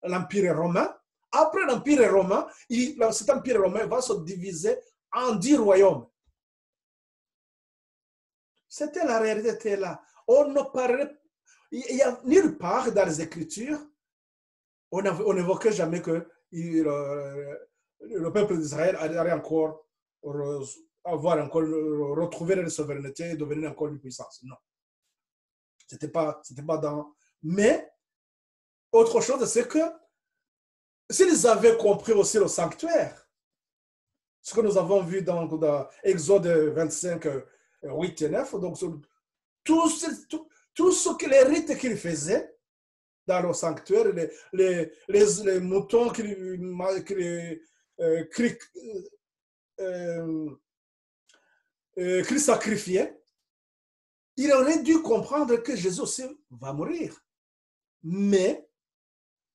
B: l'empire romain. Après l'empire romain, cet empire romain va se diviser en 10 royaumes. C'était la réalité là. On ne parlait, il n'y a nulle part dans les Écritures, on n'évoquait jamais que le peuple d'Israël allait encore retrouver la souveraineté et devenir encore une puissance. Non. C'était pas dans... Mais, autre chose, c'est que s'ils avaient compris aussi le sanctuaire, ce que nous avons vu dans Exode 25, 8 et 9, donc tout ce que les rites qu'ils faisaient dans le sanctuaire, les moutons qu'ils sacrifiaient, ils auraient dû comprendre que Jésus aussi va mourir. Mais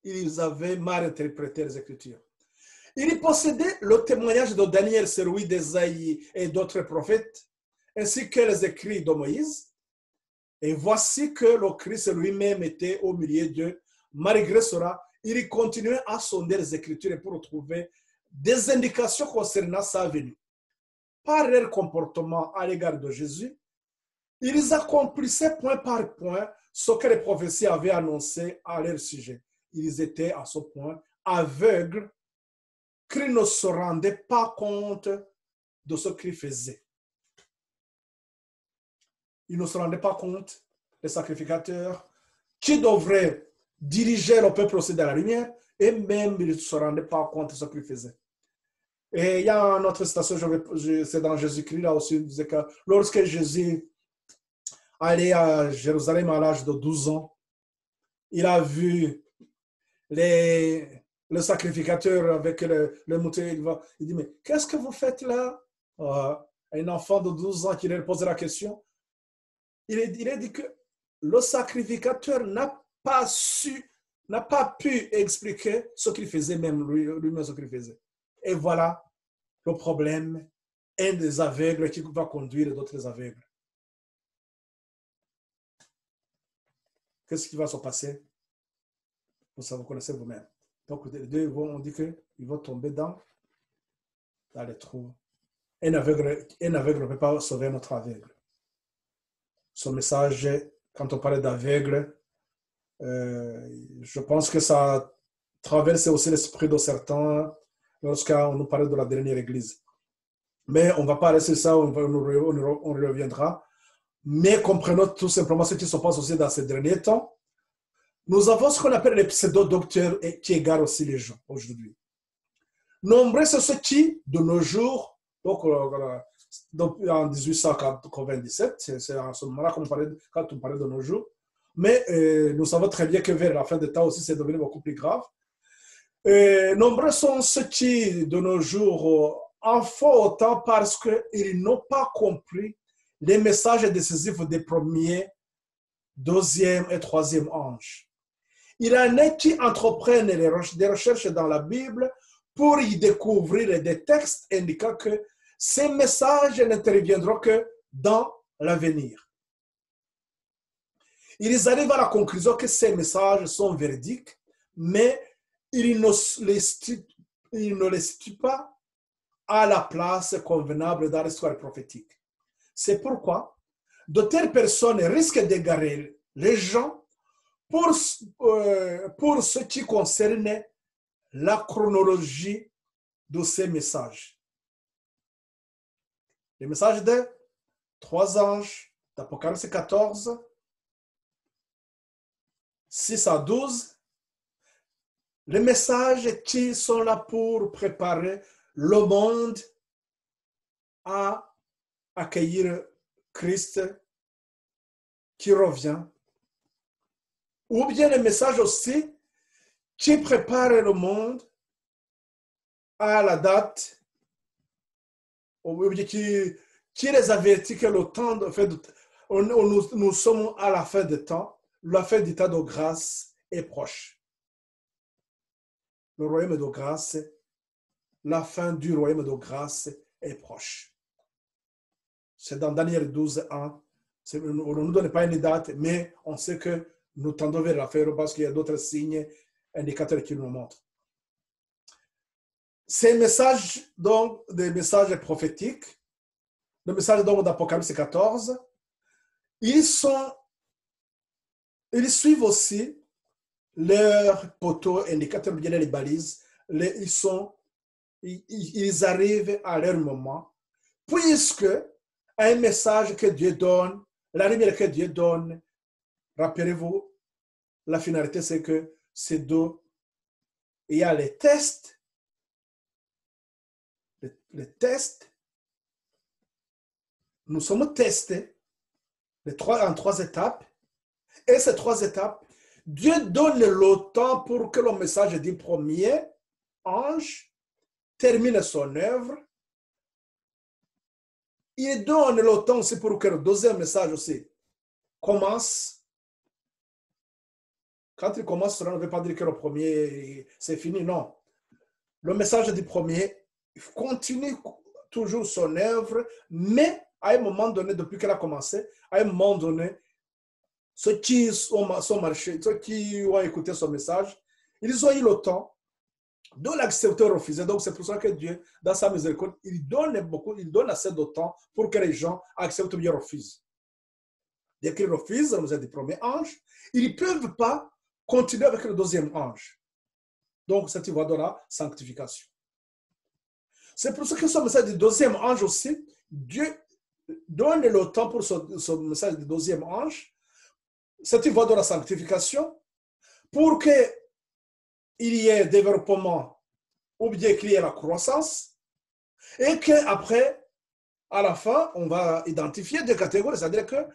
B: ils avaient mal interprété les Écritures. Ils possédaient le témoignage de Daniel, celui d'Ésaïe et d'autres prophètes, ainsi que les écrits de Moïse. Et voici que le Christ lui-même était au milieu d'eux. Malgré cela, il continuait à sonder les Écritures pour trouver des indications concernant sa venue. Par leur comportement à l'égard de Jésus, ils accomplissaient point par point ce que les prophéties avaient annoncé à leur sujet. Ils étaient à ce point aveugles qu'ils ne se rendaient pas compte de ce qu'ils faisaient. Ils ne se rendaient pas compte des sacrificateurs qui devraient diriger le peuple aussi dans la lumière, et même ils ne se rendaient pas compte de ce qu'ils faisaient. Et il y a une autre citation, c'est dans Jésus-Christ, là aussi, il disait que lorsque Jésus allait à Jérusalem à l'âge de 12 ans, il a vu le sacrificateur avec le mouton. Il dit, mais qu'est-ce que vous faites là? Un enfant de 12 ans qui lui pose la question. Il a dit que le sacrificateur n'a pas pu expliquer ce qu'il faisait, même lui-même ce qu'il faisait. Et voilà le problème, un des aveugles qui va conduire d'autres aveugles. Qu'est-ce qui va se passer? Vous connaissez vous-même. Donc, les deux on dit qu'ils vont tomber dans les trous. Un aveugle ne peut pas sauver notre aveugle. Ce message, quand on parle d'aveugle, je pense que ça traverse aussi l'esprit de certains lorsqu'on nous parle de la dernière église. Mais on ne va pas laisser ça, on reviendra. Mais comprenons tout simplement ce qui se passe aussi dans ces derniers temps. Nous avons ce qu'on appelle les pseudo-docteurs qui égarent aussi les gens aujourd'hui. Nombreux sont ceux qui, de nos jours, donc en 1897, c'est à ce moment-là quand on parlait de nos jours, mais nous savons très bien que vers la fin des temps aussi, c'est devenu beaucoup plus grave. Nombreux sont ceux qui, de nos jours, en font autant parce qu'ils n'ont pas compris les messages décisifs des premiers, deuxième et troisième anges. Il en est qui entreprennent des recherches dans la Bible pour y découvrir des textes indiquant que ces messages n'interviendront que dans l'avenir. Ils arrivent à la conclusion que ces messages sont véridiques, mais ils ne les situent pas à la place convenable dans l'histoire prophétique. C'est pourquoi de telles personnes risquent d'égarer les gens pour ce qui concerne la chronologie de ces messages. Les messages des 3 anges d'Apocalypse 14, 6 à 12, les messages qui sont là pour préparer le monde à accueillir Christ qui revient. Ou bien les messages aussi qui préparent le monde à la date, ou bien qui les avertit que le temps nous sommes à la fin du temps, la fin du temps de grâce est proche. Le royaume de grâce, la fin du royaume de grâce est proche. C'est dans Daniel 12, 1. On ne nous donne pas une date, mais on sait que nous tendons vers la fin parce qu'il y a d'autres signes indicateurs qui nous montrent. Ces messages, donc, des messages prophétiques, le message donc d'Apocalypse 14, ils suivent aussi leurs poteaux indicateurs, bien les balises, ils arrivent à leur moment, puisque un message que Dieu donne, la lumière que Dieu donne, Rappelez-vous, la finalité, c'est que ces deux, il y a les tests, les tests, nous sommes testés en 3 étapes, et ces 3 étapes, Dieu donne le temps pour que le message du premier ange termine son œuvre. Il donne le temps aussi pour que le deuxième message aussi commence. Quand il commence, cela ne veut pas dire que le premier, c'est fini, non. Le message du premier continue toujours son œuvre, mais à un moment donné, depuis qu'elle a commencé, à un moment donné, ceux qui sont marchés, ceux qui ont écouté son message, ils ont eu le temps de l'accepter ou refuser. Donc, c'est pour ça que Dieu, dans sa miséricorde, il donne assez de temps pour que les gens acceptent ou bien refusent. Dès qu'ils refusent, on nous a dit premier ange, ils ne peuvent pas continuer avec le deuxième ange. Donc, cette voie de la sanctification. C'est pour ça que ce message du deuxième ange aussi, Dieu donne le temps pour ce message du deuxième ange, cette voie de la sanctification, pour qu'il y ait développement ou bien qu'il y ait la croissance, et qu'après, à la fin, on va identifier des catégories, c'est-à-dire que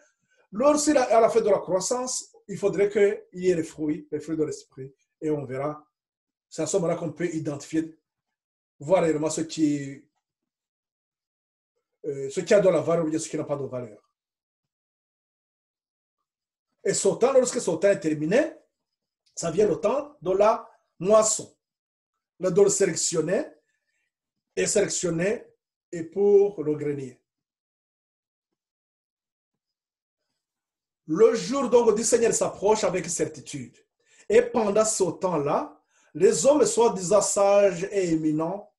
B: lorsqu'il a la fin de la croissance, il faudrait qu'il y ait les fruits de l'esprit, et on verra. C'est à ce moment-là qu'on peut identifier, voir réellement ce qui a de la valeur ou bien ce qui n'a pas de valeur. Et ce temps, lorsque ce temps est terminé, ça vient le temps de la moisson. Le de le sélectionner et pour le grenier. Le jour donc du Seigneur s'approche avec certitude. Et pendant ce temps-là, les hommes soi-disant sages et éminents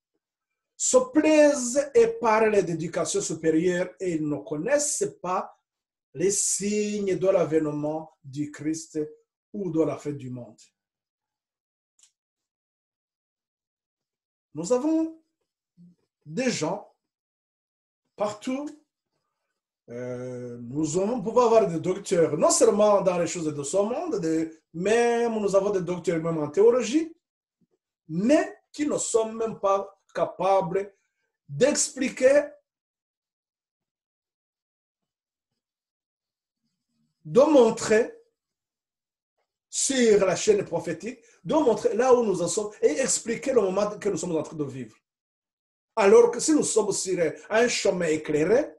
B: se plaisent et parlent d'éducation supérieure et ils ne connaissent pas les signes de l'avènement du Christ ou de la fin du monde. Nous avons des gens partout. Nous pouvons avoir des docteurs, non seulement dans les choses de ce monde, mais nous avons des docteurs même en théologie, mais qui ne sont même pas capables d'expliquer, de montrer sur la chaîne prophétique, de montrer là où nous en sommes et expliquer le moment que nous sommes en train de vivre. Alors que si nous sommes sur un chemin éclairé,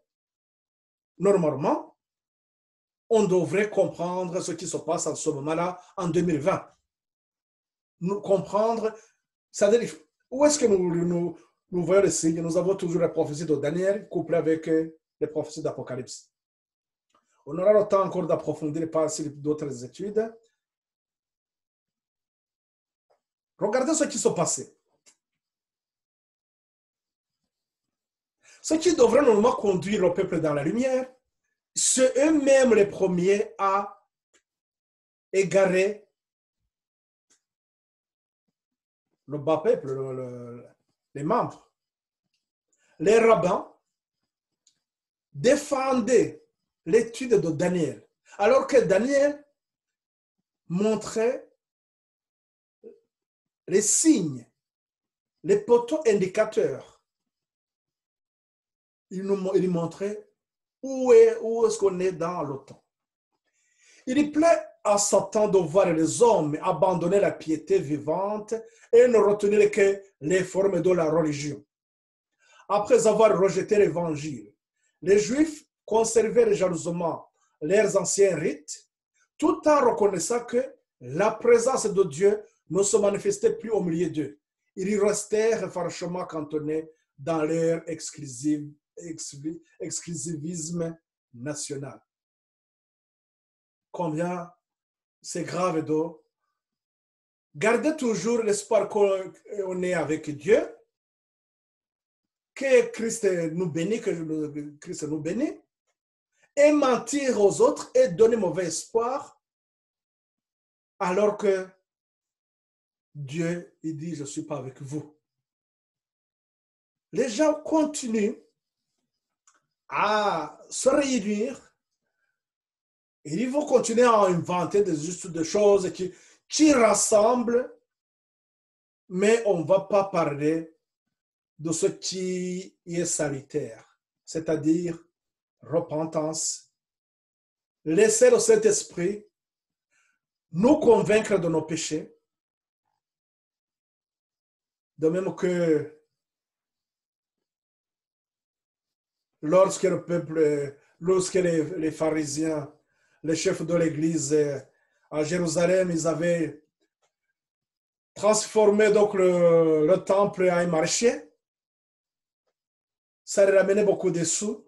B: normalement, on devrait comprendre ce qui se passe en ce moment-là, en 2020. Nous comprendre, c'est-à-dire, où est-ce que nous voyons les signes? Nous avons toujours la prophétie de Daniel couplée avec les prophéties d'Apocalypse. On aura le temps encore d'approfondir par d'autres études. Regardez ce qui se passait. Ce qui devrait normalement conduire le peuple dans la lumière, c'est eux-mêmes les premiers à égarer le bas peuple, les membres. Les rabbins défendaient l'étude de Daniel, alors que Daniel montrait les signes, les poteaux indicateurs. Il montrait où est-ce qu'on est dans le temps. Il plaît à Satan de voir les hommes abandonner la piété vivante et ne retenir que les formes de la religion. Après avoir rejeté l'évangile, les Juifs conservaient jalousement leurs anciens rites, tout en reconnaissant que la présence de Dieu ne se manifestait plus au milieu d'eux. Ils restèrent franchement cantonnés dans leur exclusivisme national. Combien c'est grave de garder toujours l'espoir qu'on est avec Dieu, que Christ nous bénit, et mentir aux autres et donner mauvais espoir, alors que Dieu, il dit, je ne suis pas avec vous. Les gens continuent à se réunir Et ils vont continuer à inventer des choses qui rassemblent, mais on ne va pas parler de ce qui est salutaire, c'est-à-dire repentance, laisser le Saint-Esprit nous convaincre de nos péchés, de même que lorsque le peuple, lorsque les pharisiens, les chefs de l'église à Jérusalem, ils avaient transformé donc le temple en un marché, ça leur ramenait beaucoup de sous.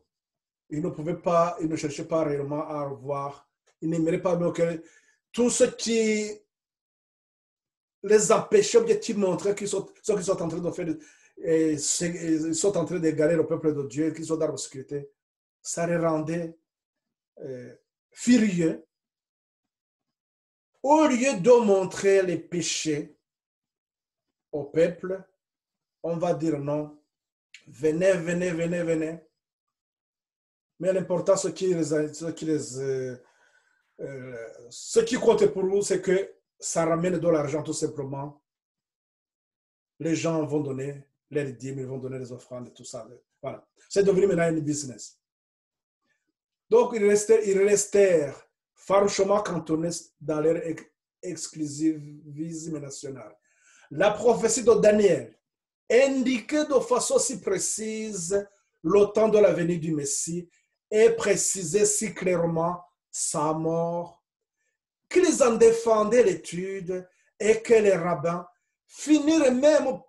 B: Ils ne pouvaient pas, ils ne cherchaient pas réellement à avoir, ils n'aimeraient pas mieux que tout ce qui les empêchait, ou bien qui montrait qu'ils sont en train de faire, ils sont en train d'égarer le peuple de Dieu, qu'ils sont dans l'obscurité. Ça les rendait furieux. Au lieu de montrer les péchés au peuple, on va dire non. Venez, venez, venez, venez. Mais l'important, ce qui compte pour nous, c'est que ça ramène de l'argent tout simplement. Les gens vont donner les dîmes, ils vont donner les offrandes, tout ça. Voilà. C'est devenu maintenant une business. Donc, ils restèrent farouchement cantonnés dans leur exclusivisme national. La prophétie de Daniel indiquait de façon si précise le temps de la venue du Messie et précisait si clairement sa mort qu'ils en défendaient l'étude et que les rabbins finirent même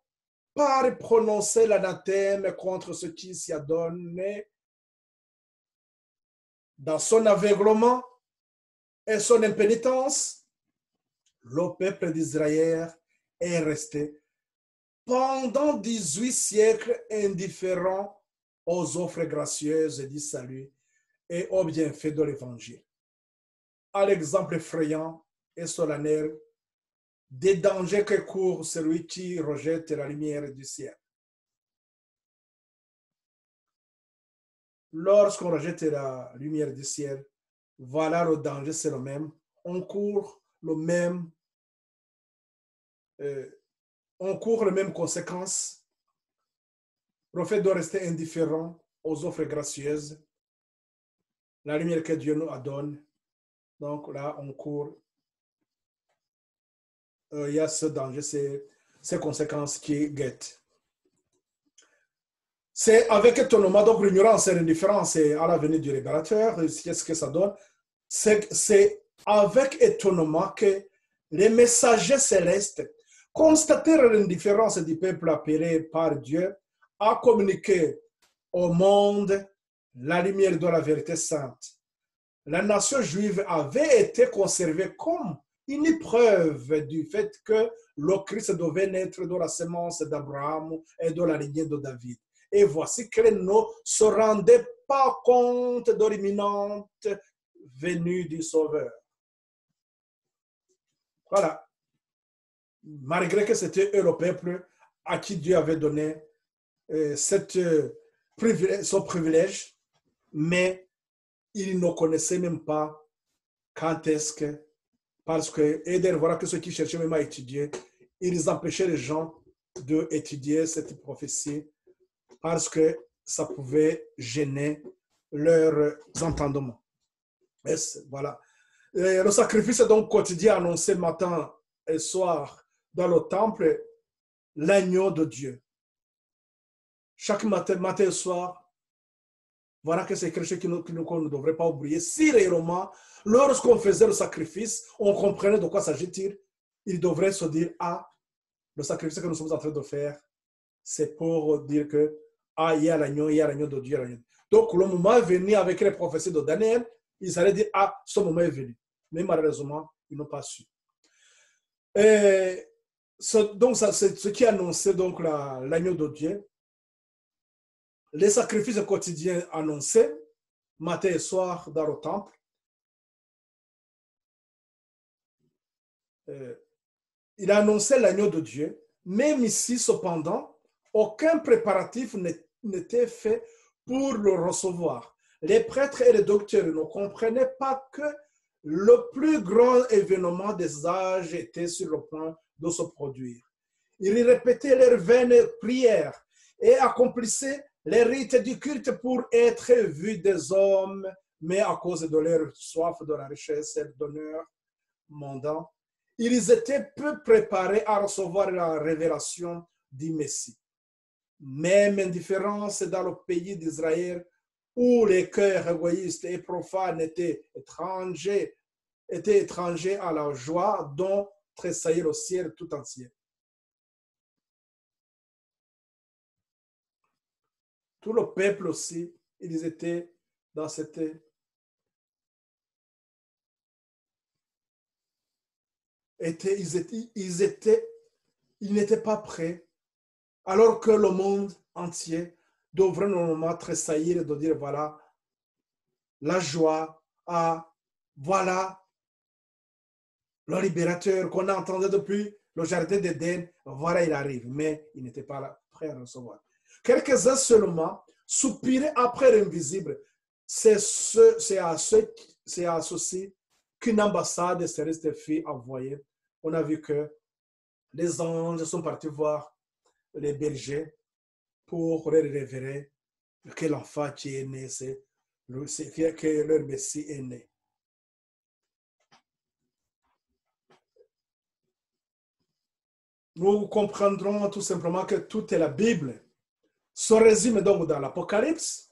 B: par prononcer l'anathème contre ce qui s'y adonnait. Dans son aveuglement et son impénitence, le peuple d'Israël est resté pendant 18 siècles indifférent aux offres gracieuses du salut et aux bienfaits de l'Évangile. À l'exemple effrayant et solennel des dangers que court celui qui rejette la lumière du ciel. Lorsqu'on rejette la lumière du ciel, voilà le danger, c'est le même. On court les mêmes conséquences. Le fait de rester indifférent aux offres gracieuses, la lumière que Dieu nous donne. Donc là, on court. Il y a ce danger, ces conséquences qui guettent. C'est avec étonnement, donc l'ignorance et l'indifférence à la venue du libérateur. Qu'est-ce que ça donne? C'est avec étonnement que les messagers célestes constatèrent l'indifférence du peuple appelé par Dieu à communiquer au monde la lumière de la vérité sainte. La nation juive avait été conservée comme une preuve du fait que le Christ devait naître de la sémence d'Abraham et de la lignée de David. Et voici qu'elle ne se rendait pas compte de l'imminente venue du Sauveur. Voilà. Malgré que c'était eux le peuple à qui Dieu avait donné son privilège, mais ils ne connaissaient même pas quand est-ce que, parce que, et voilà que ceux qui cherchaient même à étudier, ils empêchaient les gens d'étudier cette prophétie parce que ça pouvait gêner leurs entendements. Voilà. Et le sacrifice donc quotidien annoncé matin et soir dans le temple, l'agneau de Dieu. Chaque matin et soir, voilà que c'est quelque chose qu'on ne devrait pas oublier. Si réellement, lorsqu'on faisait le sacrifice, on comprenait de quoi s'agit-il, il devrait se dire, le sacrifice que nous sommes en train de faire, c'est pour dire que, il y a l'agneau de Dieu. Donc, le moment est venu avec les prophéties de Daniel, ils allaient dire, ce moment est venu. Mais malheureusement, ils n'ont pas su. Donc, c'est ce qui annonçait donc l'agneau de Dieu. Les sacrifices quotidiens annoncés, matin et soir dans le temple. Il annonçait l'agneau de Dieu. Même ici, cependant, aucun préparatif n'était fait pour le recevoir. Les prêtres et les docteurs ne comprenaient pas que le plus grand événement des âges était sur le point de se produire. Ils répétaient leurs vaines prières et accomplissaient les rites du culte pour être vus des hommes, mais à cause de leur soif de la richesse et d'honneur mondain, ils étaient peu préparés à recevoir la révélation du Messie. Même indifférence dans le pays d'Israël, où les cœurs égoïstes et profanes étaient étrangers à la joie dont tressaillait le ciel tout entier. Tout le peuple aussi, ils étaient dans cette... Ils n'étaient pas prêts, alors que le monde entier devrait normalement tressaillir et de dire, voilà, la joie, voilà, le libérateur qu'on entendait depuis le jardin d'Éden, voilà, il arrive. Mais il n'était pas prêt à recevoir. Quelques-uns seulement soupiraient après l'invisible. C'est à ceci qu'une ambassade céleste fut envoyée. On a vu que les anges sont partis voir les bergers pour leur révéler que l'enfant qui est né, que leur Messie est né. Nous comprendrons tout simplement que tout est la Bible. Se résume donc dans l'Apocalypse.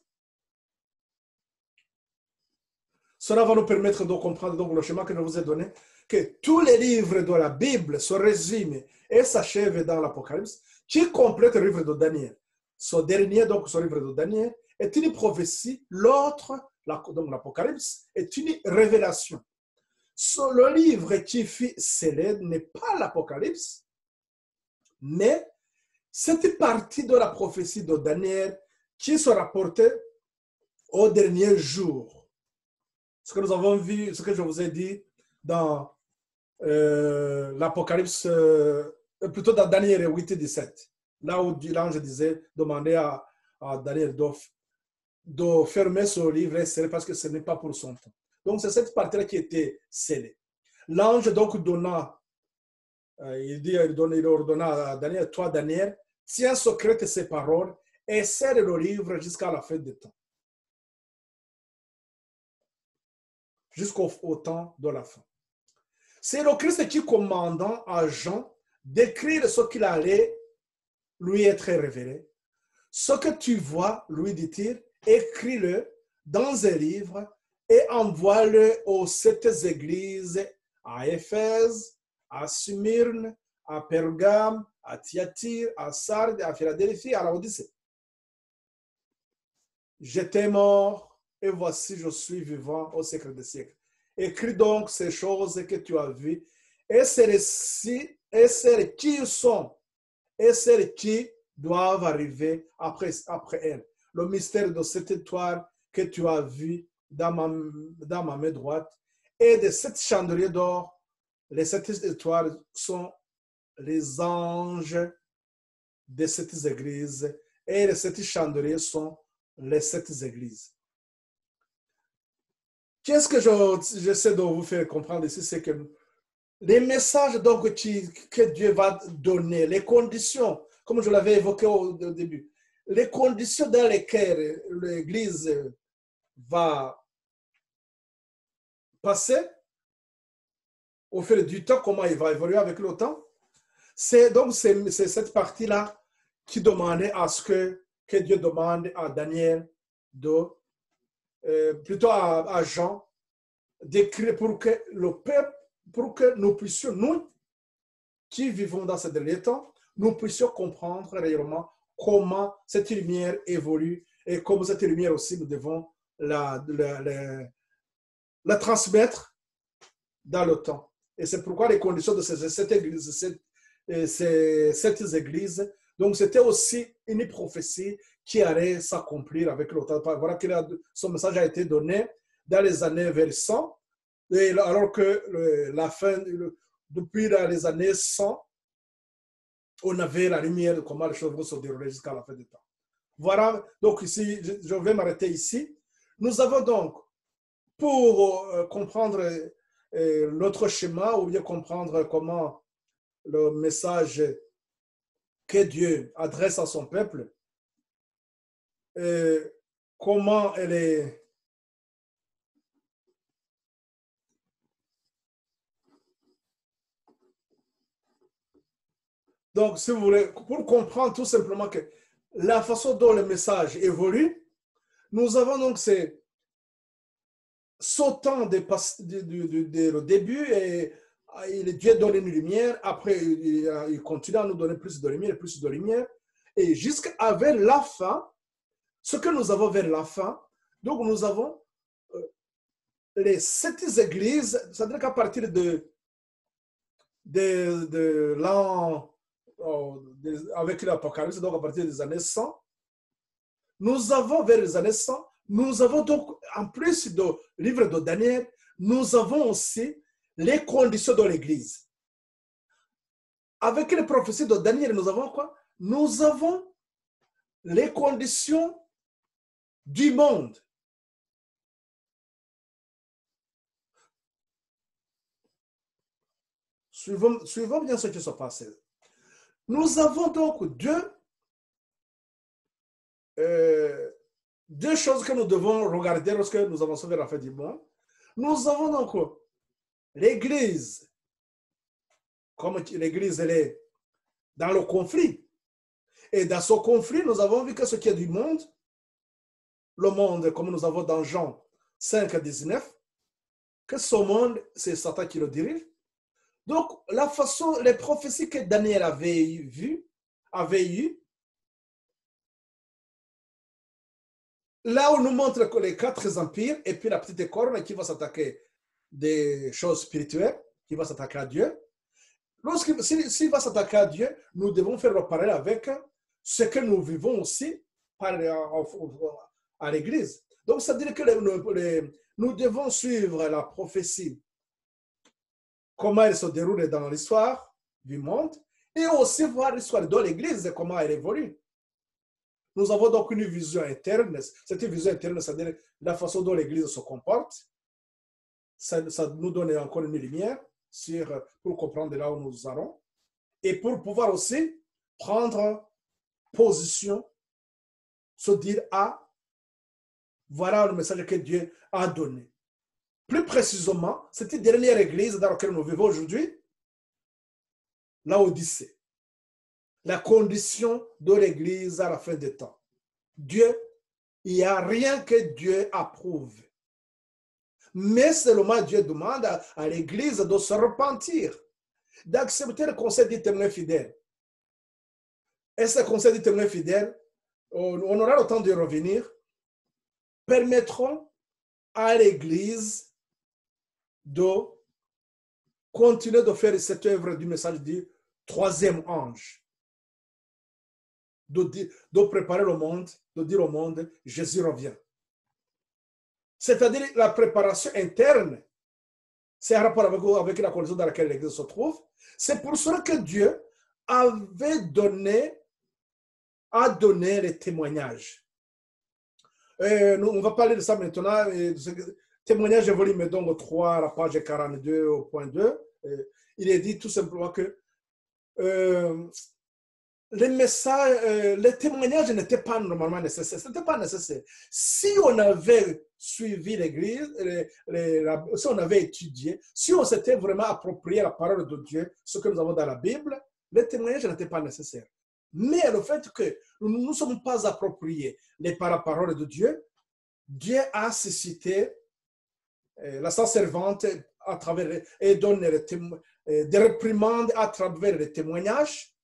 B: Cela va nous permettre de comprendre donc le chemin que je vous ai donné, que tous les livres de la Bible se résument et s'achèvent dans l'Apocalypse, qui complète le livre de Daniel. Ce dernier, donc ce livre de Daniel, est une prophétie, l'autre, donc l'Apocalypse, est une révélation. Le livre qui fut scellé n'est pas l'Apocalypse, mais cette partie de la prophétie de Daniel qui se rapportait au dernier jour. Ce que nous avons vu, ce que je vous ai dit dans l'Apocalypse, plutôt dans Daniel 8 et 17, là où l'ange disait, demandait à Daniel de fermer son livre et sceller parce que ce n'est pas pour son temps. Donc c'est cette partie-là qui était scellée. L'ange donc donna, il ordonna à Daniel, toi Daniel, tiens secrète ces paroles et scelle le livre jusqu'à la fin des temps. Jusqu'au temps de la fin. C'est le Christ qui commandant à Jean d'écrire ce qu'il allait lui être révélé. Ce que tu vois, lui dit-il, écris-le dans un livre et envoie-le aux 7 églises, à Éphèse, à Smyrne, à Pergame, à Thyatire, à Sardes, à Philadelphie, à Laodicée. J'étais mort et voici je suis vivant au siècle des siècles. Écris donc ces choses que tu as vues et celles qui sont et celles qui doivent arriver après elles. Le mystère de cette étoile que tu as vu dans ma main droite et de 7 chandeliers d'or. Les 7 étoiles sont les anges de 7 églises et les 7 chandeliers sont les 7 églises. Qu'est-ce que j'essaie de vous faire comprendre ici, c'est que les messages donc que Dieu va donner, les conditions, comme je l'avais évoqué au début, les conditions dans lesquelles l'Église va passer au fil du temps, comment il va évoluer avec le temps, c'est cette partie-là qui demandait à ce que Dieu demande à Daniel plutôt à Jean, d'écrire pour que le peuple, pour que nous puissions, nous qui vivons dans ces derniers temps, nous puissions comprendre réellement comment cette lumière évolue et comment cette lumière aussi nous devons la transmettre dans le temps. Et c'est pourquoi les conditions de cette église, donc c'était aussi une prophétie qui allait s'accomplir avec le temps. Voilà que son message a été donné dans les années vers 100, alors que la fin, depuis les années 100, on avait la lumière de comment les choses vont se dérouler jusqu'à la fin du temps. Voilà, donc ici, je vais m'arrêter ici. Nous avons donc, pour comprendre l'autre schéma ou bien comprendre comment le message que Dieu adresse à son peuple, comment elle est. Donc, si vous voulez, pour comprendre tout simplement que la façon dont le message évolue, nous avons donc ces sautant le début et Dieu donne une lumière, après il continue à nous donner plus de lumière et plus de lumière, et jusqu'à vers la fin, ce que nous avons vers la fin, donc nous avons les 7 églises, c'est-à-dire qu'à partir de l'an, avec l'Apocalypse, donc à partir des années 100, nous avons vers les années 100, nous avons donc, en plus du livre de Daniel, nous avons aussi les conditions de l'Église. Avec les prophéties de Daniel, nous avons quoi? Nous avons les conditions du monde. Suivons bien ce qui se passe. Nous avons donc deux choses que nous devons regarder lorsque nous avançons vers la fin du monde. Nous avons donc l'Église, comme l'Église elle est dans le conflit. Et dans ce conflit, nous avons vu que ce qui est du monde, le monde, comme nous avons dans Jean 5, 19, que ce monde, c'est Satan qui le dirige. Donc, la façon, les prophéties que Daniel avait eues, là où nous montre que les 4 empires et puis la petite corne qui va s'attaquer des choses spirituelles, qui va s'attaquer à Dieu. S'il va s'attaquer à Dieu, nous devons faire le parallèle avec ce que nous vivons aussi à l'Église. Donc, ça veut dire que nous devons suivre la prophétie, comment elle se déroule dans l'histoire du monde, et aussi voir l'histoire de l'Église, comment elle évolue. Nous avons donc une vision interne. Cette vision interne, c'est-à-dire la façon dont l'Église se comporte. Ça nous donne encore une lumière pour comprendre là où nous allons et pour pouvoir aussi prendre position, se dire, ah, voilà le message que Dieu a donné. Plus précisément, cette dernière église dans laquelle nous vivons aujourd'hui, l'Odyssée, la condition de l'église à la fin des temps. Dieu, il n'y a rien que Dieu approuve. Mais seulement Dieu demande à l'église de se repentir, d'accepter le conseil d'Éternel fidèle. Et ce conseil d'Éternel fidèle, on aura le temps de revenir, permettront à l'église de continuer de faire cette œuvre du message du 3e ange. De préparer le monde, de dire au monde, Jésus revient. C'est-à-dire la préparation interne, c'est en rapport avec la condition dans laquelle l'Église se trouve. C'est pour cela que Dieu avait donné les témoignages. On va parler de ça maintenant. Témoignage volume donc 3, la page 42 au point 2. Il est dit tout simplement que les témoignages n'étaient pas normalement nécessaires. Ce n'était pas nécessaire. Si on avait suivi l'Église, si on avait étudié, si on s'était vraiment approprié la parole de Dieu, ce que nous avons dans la Bible, les témoignages n'étaient pas nécessaires. Mais le fait que nous ne sommes pas appropriés les paroles de Dieu, Dieu a suscité la Sainte Servante à travers et donne des réprimandes à travers les témoignages.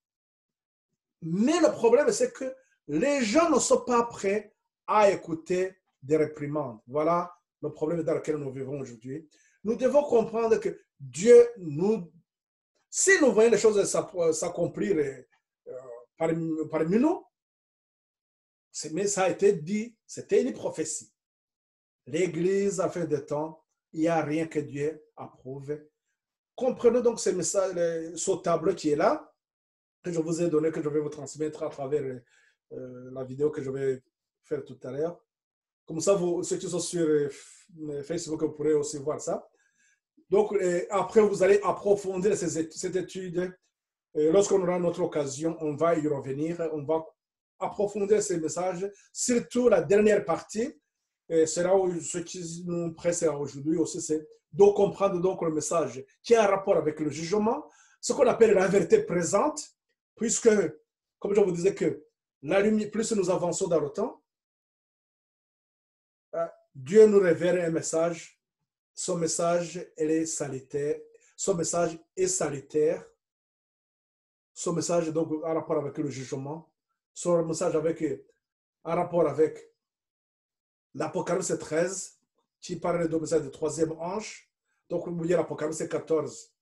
B: Mais le problème, c'est que les gens ne sont pas prêts à écouter des réprimandes. Voilà le problème dans lequel nous vivons aujourd'hui. Nous devons comprendre que Dieu si nous voyons les choses s'accomplir parmi nous, mais ça a été dit, c'était une prophétie. L'Église, à la fin des temps, il n'y a rien que Dieu approuve. Comprenez donc ce message, ce tableau qui est là, que je vous ai donné, que je vais vous transmettre à travers la vidéo que je vais faire tout à l'heure. Comme ça, ceux qui sont sur Facebook, vous pourrez aussi voir ça. Donc, après, vous allez approfondir cette étude. Lorsqu'on aura notre occasion, on va y revenir. On va approfondir ces messages. Surtout la dernière partie sera ce qui nous pressera aujourd'hui aussi, c'est de comprendre donc le message qui a un rapport avec le jugement, ce qu'on appelle la vérité présente, puisque, comme je vous disais, que la lumière, plus nous avançons dans le temps, Dieu nous révèle un message. Son message, elle est salutaire. Son message est salutaire. Son message, donc, en rapport avec le jugement. Son message en rapport avec l'Apocalypse 13, qui parle du message du troisième ange. Donc, vous voyez l'Apocalypse 14,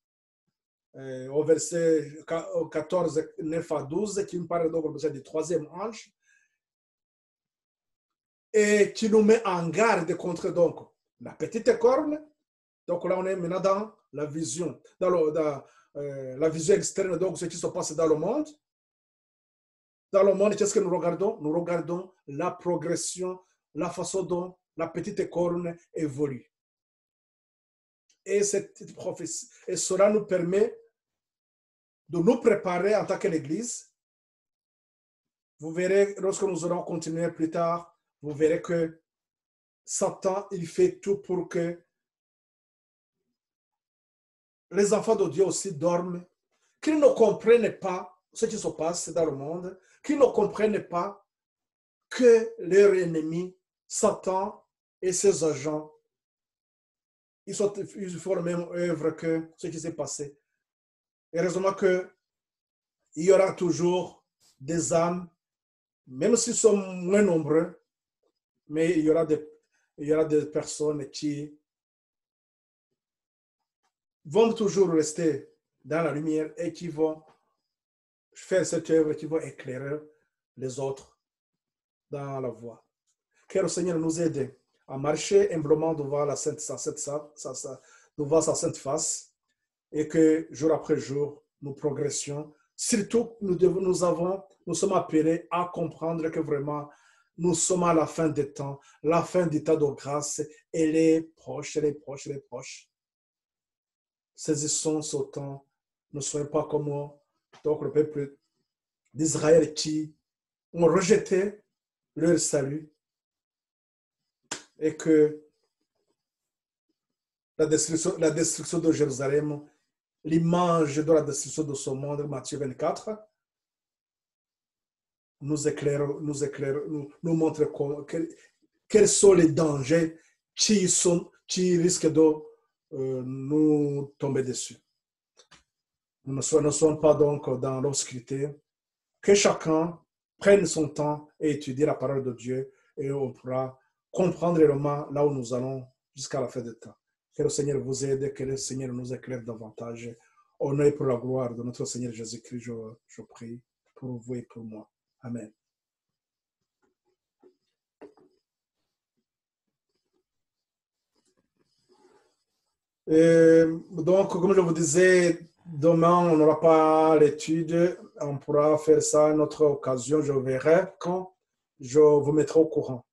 B: au verset 14, 9 à 12, qui nous parle donc du message du troisième ange. Et qui nous met en garde contre donc la petite corne. Donc là, on est maintenant dans la vision, dans la vision externe, donc ce qui se passe dans le monde. Dans le monde, qu'est-ce que nous regardons? Nous regardons la progression, la façon dont la petite corne évolue. Et cette prophétie, et cela nous permet de nous préparer en tant qu'Église. Vous verrez, lorsque nous aurons continué plus tard, vous verrez que Satan, il fait tout pour que les enfants de Dieu aussi dorment, qu'ils ne comprennent pas ce qui se passe dans le monde, qu'ils ne comprennent pas que leur ennemi, Satan et ses agents, ils font la même œuvre que ce qui s'est passé. Heureusement qu'il y aura toujours des âmes, même s'ils sont moins nombreux, mais il y aura des personnes qui vont toujours rester dans la lumière et qui vont faire cette œuvre, qui vont éclairer les autres dans la voie. Que le Seigneur nous aide à marcher humblement devant devant sa sainte face et que jour après jour, nous progressions. Surtout, nous sommes appelés à comprendre que vraiment, nous sommes à la fin des temps. La fin du temps de grâce, elle est proche, elle est proche, elle est proche. Saisissons ce temps. Ne soyons pas comme donc, le peuple d'Israël qui ont rejeté leur salut et que la destruction de Jérusalem, l'image de la destruction de ce monde, Matthieu 24, nous montre quels sont les dangers qui risquent de nous tomber dessus. Nous ne sommes pas donc dans l'obscurité. Que chacun prenne son temps et étudie la parole de Dieu et on pourra comprendre réellement là où nous allons jusqu'à la fin du temps. Que le Seigneur vous aide, que le Seigneur nous éclaire davantage. Honneur et pour la gloire de notre Seigneur Jésus-Christ, je prie pour vous et pour moi. Amen. Et donc, comme je vous disais, demain, on n'aura pas l'étude. On pourra faire ça à notre occasion. Je verrai quand je vous mettrai au courant.